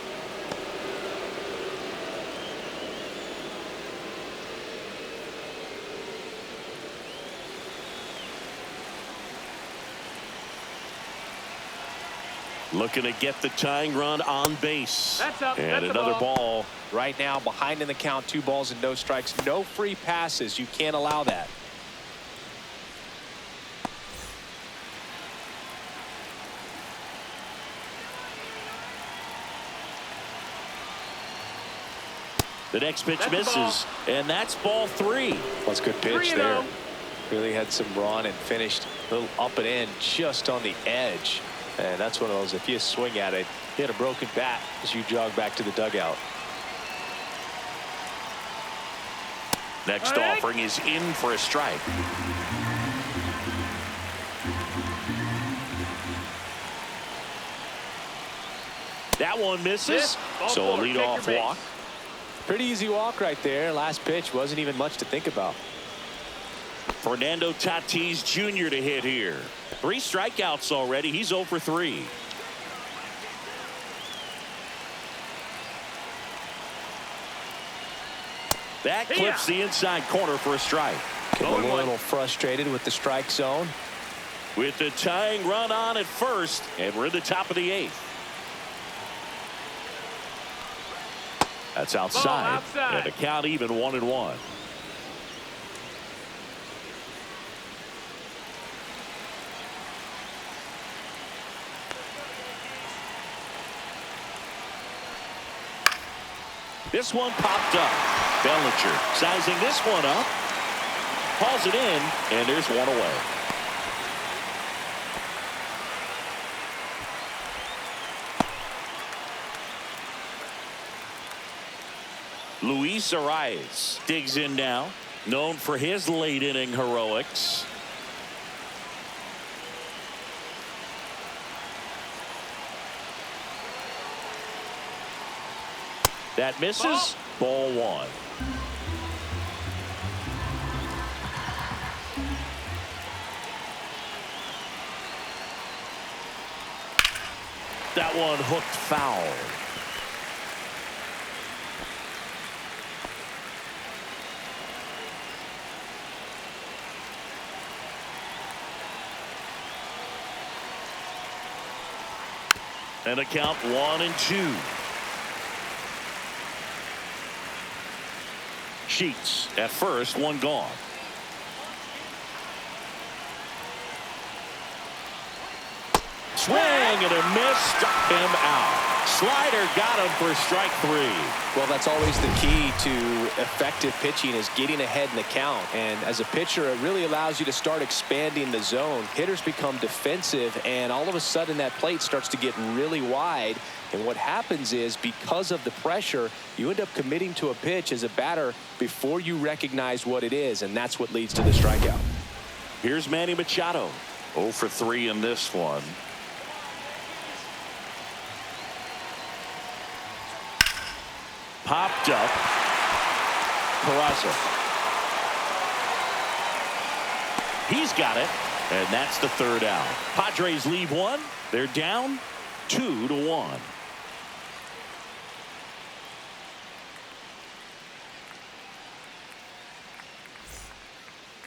A: Looking to get the tying run on base.
C: That's up.
A: And
C: That's
A: another ball.
B: Right now, behind in the count, 2 balls and no strikes. No free passes. You can't allow that.
A: The next pitch
C: That's
A: misses, and that's ball 3.
B: That's a good pitch
C: 3-0.
B: there. Really had some run and finished a little up and in just on the edge. And that's one of those, if you swing at it, hit a broken bat as you jog back to the dugout.
A: Next offering is in for a strike. That one misses, so a leadoff walk.
B: Pretty easy walk right there. Last pitch wasn't even much to think about.
A: Fernando Tatis Jr. to hit here. 3 strikeouts already. He's 0 for 3. That clips the inside corner for a strike.
B: Getting a little frustrated with the strike zone.
A: With the tying run on at first, and we're in the top of the 8th. That's outside. And the count even 1-1. This one popped up. Bellinger sizing this one up. Hauls it in, and there's one away. Luis Arias digs in now, known for his late inning heroics. That misses. Ball 1. That one hooked foul. And a count 1-2. Sheets at first, one gone. Swing and a miss, struck him out. Slider got him for strike 3.
B: Well, that's always the key to effective pitching, is getting ahead in the count. And as a pitcher, it really allows you to start expanding the zone. Hitters become defensive, and all of a sudden that plate starts to get really wide. And what happens is, because of the pressure, you end up committing to a pitch as a batter before you recognize what it is, and that's what leads to the strikeout.
A: Here's Manny Machado. 0 for 3 in this one. Popped up. Peraza. He's got it, and that's the 3rd out. Padres leave 1. They're down 2-1.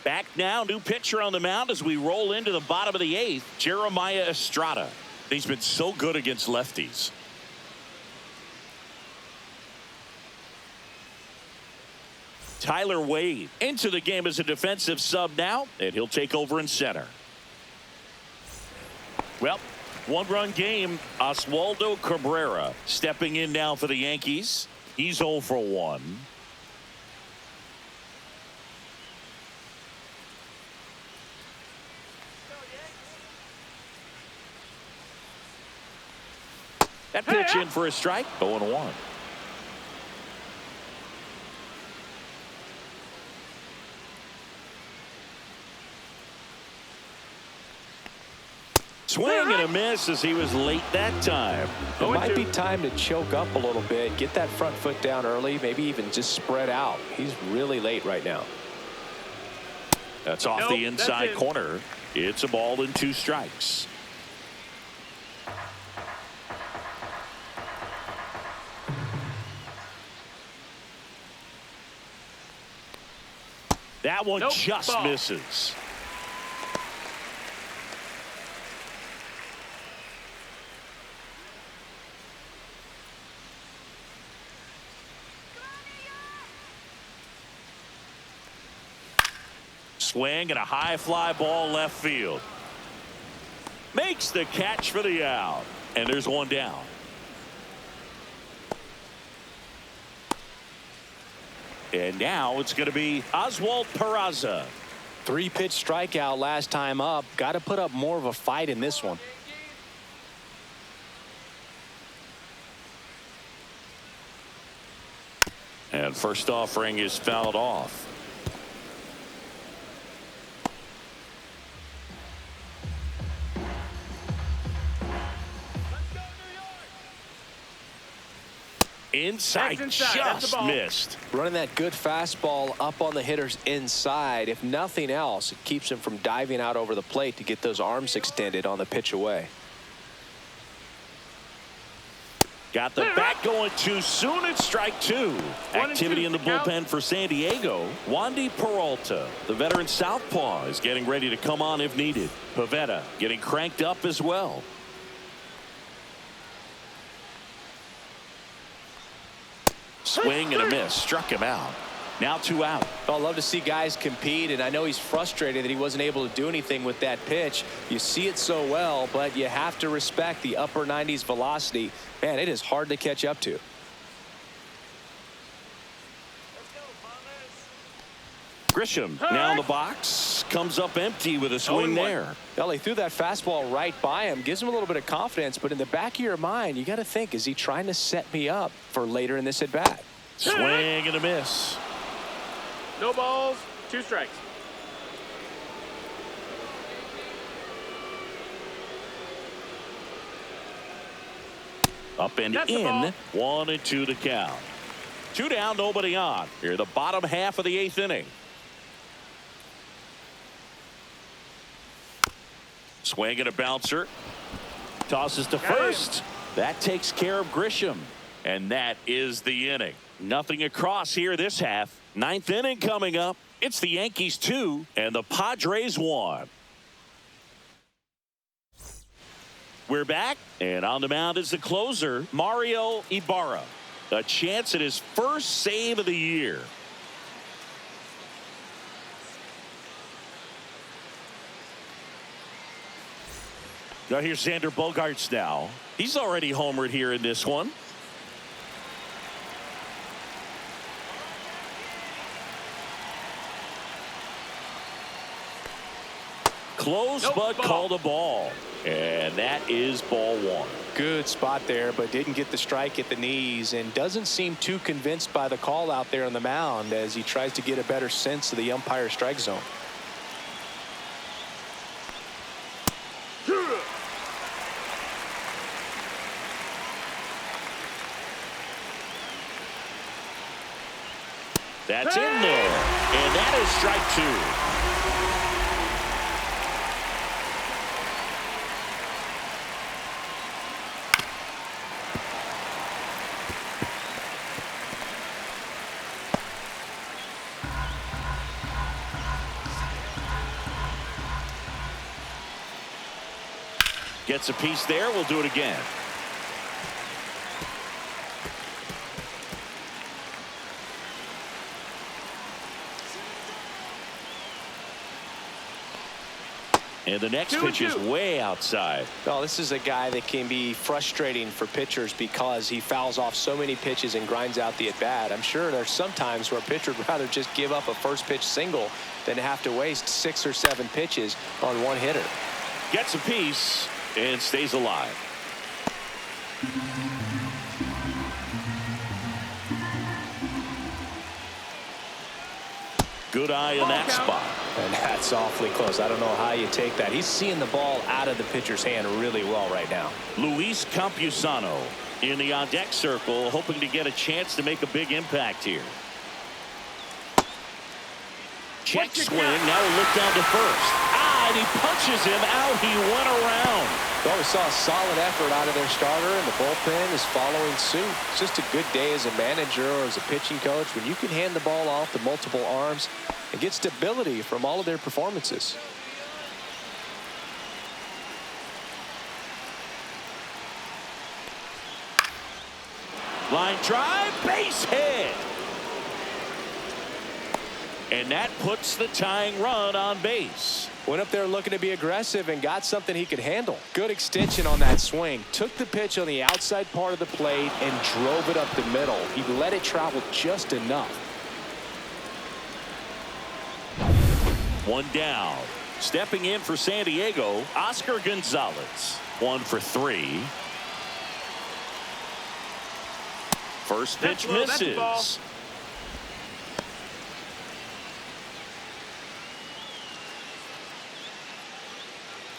A: Back now, new pitcher on the mound as we roll into the bottom of the 8th, Jeremiah Estrada. He's been so good against lefties. Tyler Wade into the game as a defensive sub now, and he'll take over in center. Well, 1-run game. Oswaldo Cabrera stepping in now for the Yankees. He's 0 for 1. That pitch in for a strike. 0-1. Swing and a miss as he was late that time.
B: It might be time to choke up a little bit, get that front foot down early, maybe even just spread out. He's really late right now.
A: That's off the inside corner. It's a ball and 2 strikes. That one just misses. Swing and a high fly ball left field. Makes the catch for the out. And there's one down. And now it's going to be Oswald Peraza.
B: 3-pitch strikeout last time up. Got to put up more of a fight in this one.
A: And first offering is fouled off. Inside, just missed.
B: Running that good fastball up on the hitter's inside. If nothing else, it keeps him from diving out over the plate to get those arms extended on the pitch away.
A: Got the bat going too soon. It's strike two. Activity in the bullpen for San Diego. Wandy Peralta, the veteran southpaw, is getting ready to come on if needed. Pivetta getting cranked up as well. Swing and a miss. Struck him out. Now 2 out.
B: I love to see guys compete, and I know he's frustrated that he wasn't able to do anything with that pitch. You see it so well, but you have to respect the upper 90s velocity. Man, it is hard to catch up to.
A: Grisham now in the box. Comes up empty with a swing there.
B: Well, he threw that fastball right by him. Gives him a little bit of confidence, but in the back of your mind, you got to think, is he trying to set me up for later in this at-bat?
A: Swing and a miss.
C: No balls, 2 strikes.
A: Up and
C: That's the
A: in.
C: ball.
A: 1-2 to count. 2 down, nobody on. Here, the bottom half of the 8th inning. Swing and a bouncer. Tosses to first. That takes care of Grisham. And that is the inning. Nothing across here this half. 9th inning coming up. It's the Yankees 2 and the Padres 1. We're back, and on the mound is the closer, Mario Ibarra. A chance at his first save of the year. Now here's Xander Bogaerts now. He's already homered here in this one. Close, but called a ball. And that is ball 1.
B: Good spot there, but didn't get the strike at the knees, and doesn't seem too convinced by the call out there on the mound as he tries to get a better sense of the umpire strike zone.
A: That's in there, and that is strike 2. Gets a piece there. We'll do it again. And the next pitch is way outside.
B: Well, this is a guy that can be frustrating for pitchers because he fouls off so many pitches and grinds out the at-bat. I'm sure there's some times where a pitcher would rather just give up a first pitch single than have to waste 6 or 7 pitches on one hitter.
A: Gets a piece and stays alive. Good eye in that spot.
B: And that's awfully close. I don't know how you take that. He's seeing the ball out of the pitcher's hand really well right now.
A: Luis Campusano in the on-deck circle, hoping to get a chance to make a big impact here. Check swing. Now a look down to first. And he punches him out. He went around.
B: Well, we saw a solid effort out of their starter, and the bullpen is following suit. It's just a good day as a manager or as a pitching coach when you can hand the ball off to multiple arms and get stability from all of their performances.
A: Line drive, base hit. And that puts the tying run on base.
B: Went up there looking to be aggressive and got something he could handle. Good extension on that swing. Took the pitch on the outside part of the plate and drove it up the middle. He let it travel just enough.
A: One down. Stepping in for San Diego, Oscar Gonzalez. 1 for 3. First pitch misses.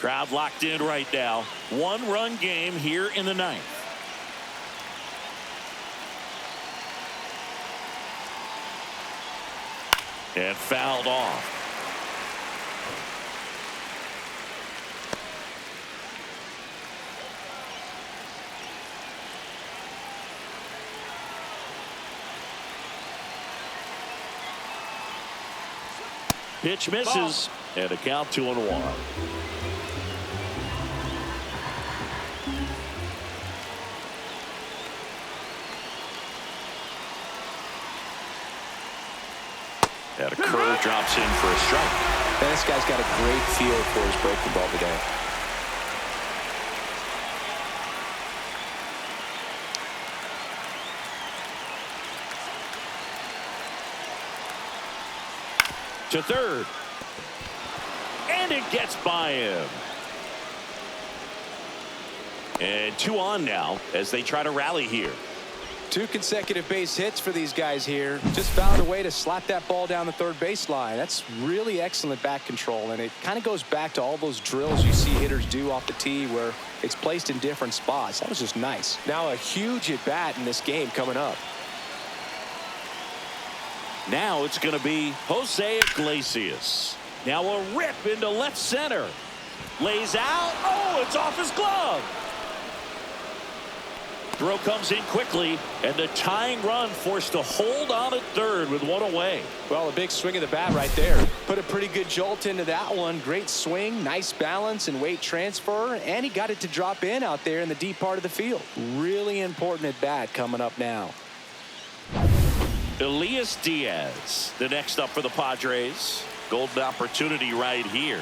A: Crowd locked in right now. 1-run game here in the 9th. And fouled off. Pitch misses. And a count 2-1. And a curve drops in for a strike.
B: And this guy's got a great feel for his breaking ball today.
A: To third. And it gets by him. And 2 on now as they try to rally here.
B: 2 consecutive base hits for these guys here. Just found a way to slap that ball down the third baseline. That's really excellent bat control, and it kind of goes back to all those drills you see hitters do off the tee where it's placed in different spots. That was just nice. Now a huge at bat in this game coming up.
A: Now it's going to be Jose Iglesias. Now a rip into left center. Lays out. Oh, it's off his glove. Throw comes in quickly, and the tying run forced to hold on at third with 1 away.
B: Well, a big swing of the bat right there. Put a pretty good jolt into that one. Great swing, nice balance and weight transfer, and he got it to drop in out there in the deep part of the field. Really important at bat coming up now.
A: Elias Diaz, the next up for the Padres. Golden opportunity right here.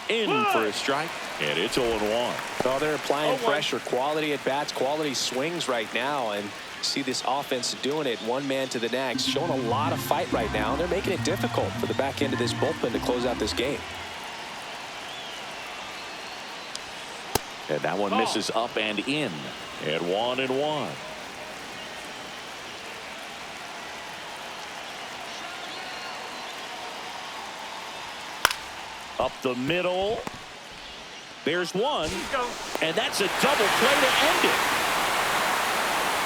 A: In for a strike, and it's 0-1.
B: Oh, they're applying pressure, quality at bats, quality swings right now, and see this offense doing it one man to the next, showing a lot of fight right now, and they're making it difficult for the back end of this bullpen to close out this game.
A: And that one misses up and in, and 1-1. Up the middle. There's one. And that's a double play to end it.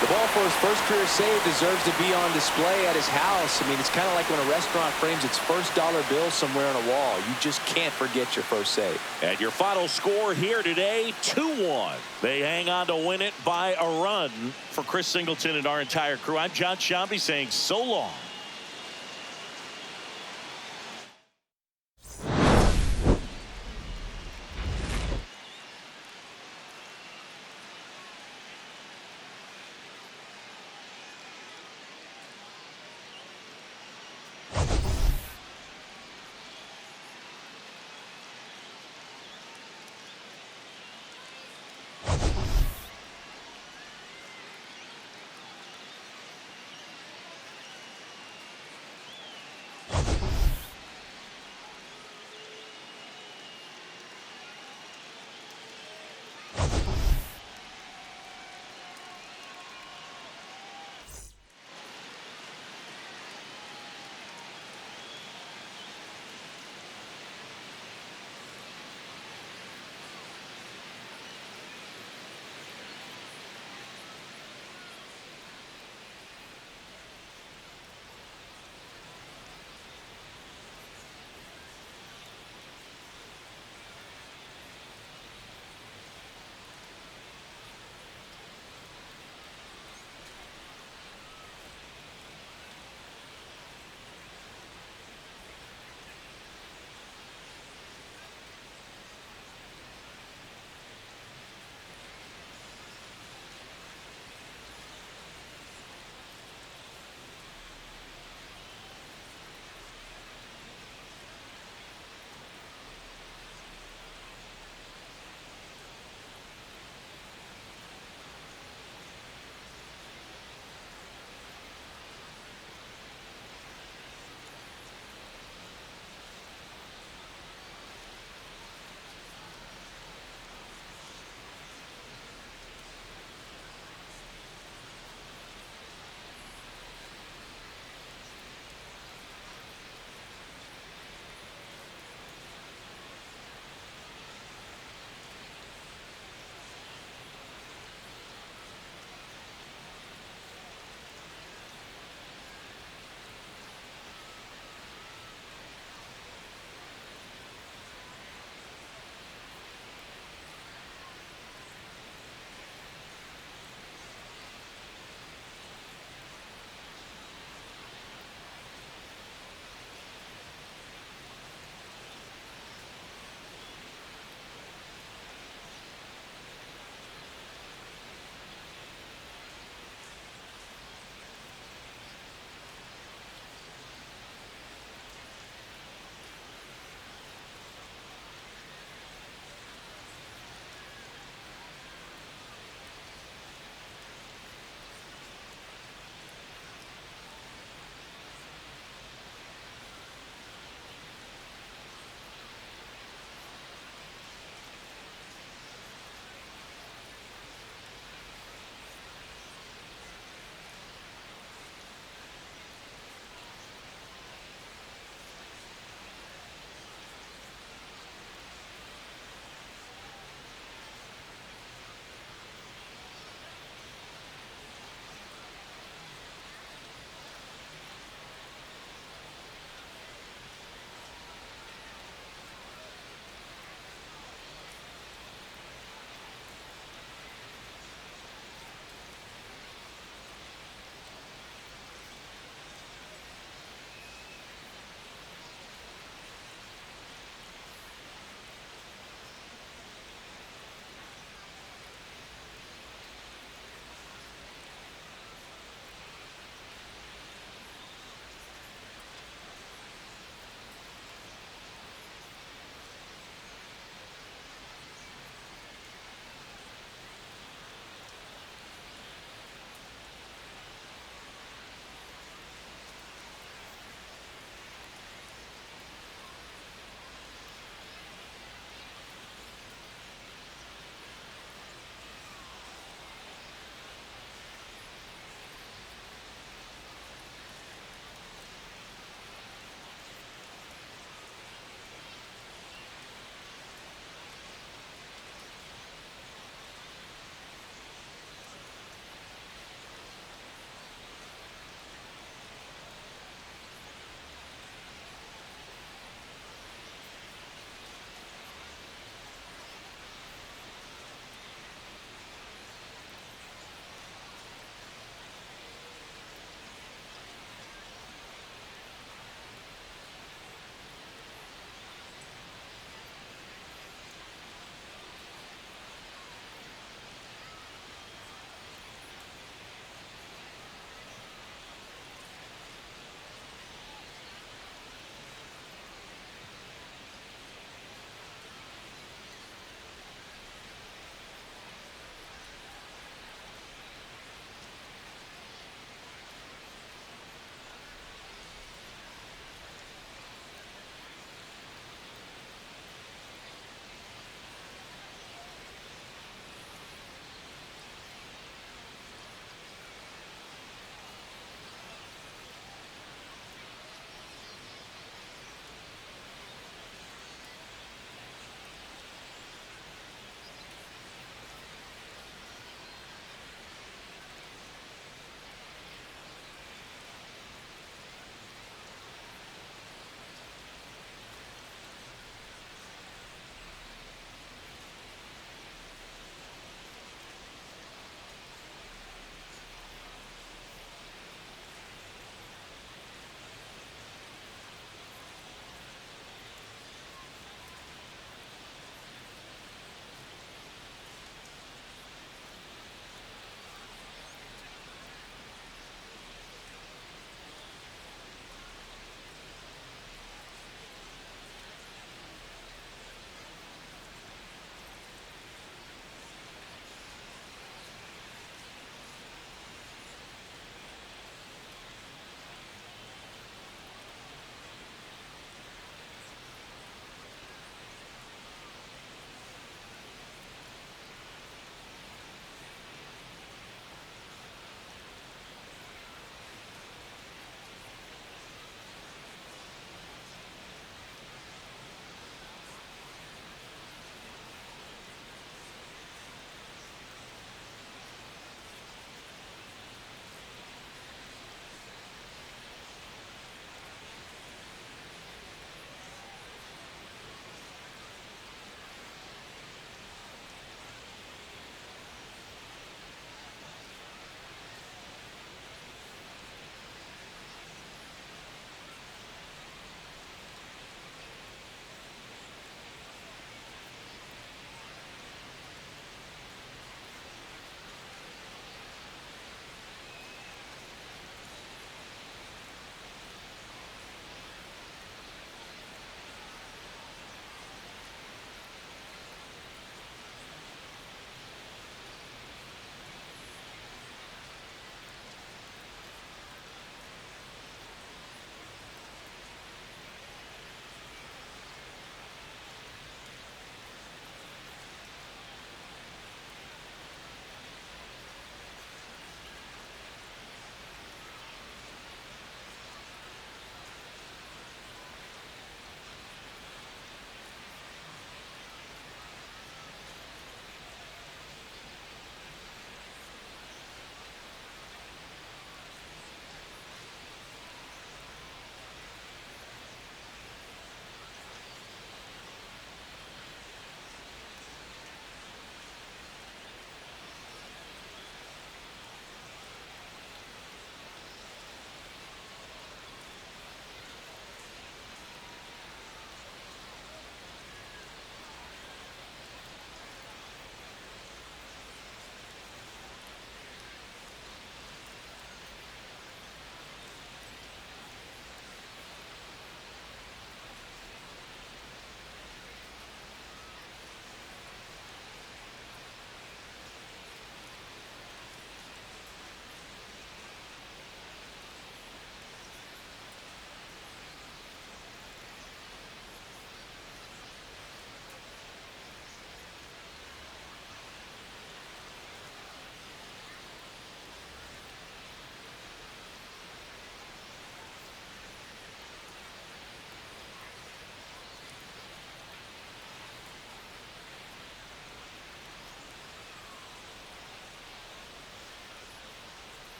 B: The ball for his first career save deserves to be on display at his house. I mean, it's kind of like when a restaurant frames its first dollar bill somewhere on a wall. You just can't forget your first save.
A: And your final score here today, 2-1. They hang on to win it by a run. For Chris Singleton and our entire crew, I'm John Shambi saying so long.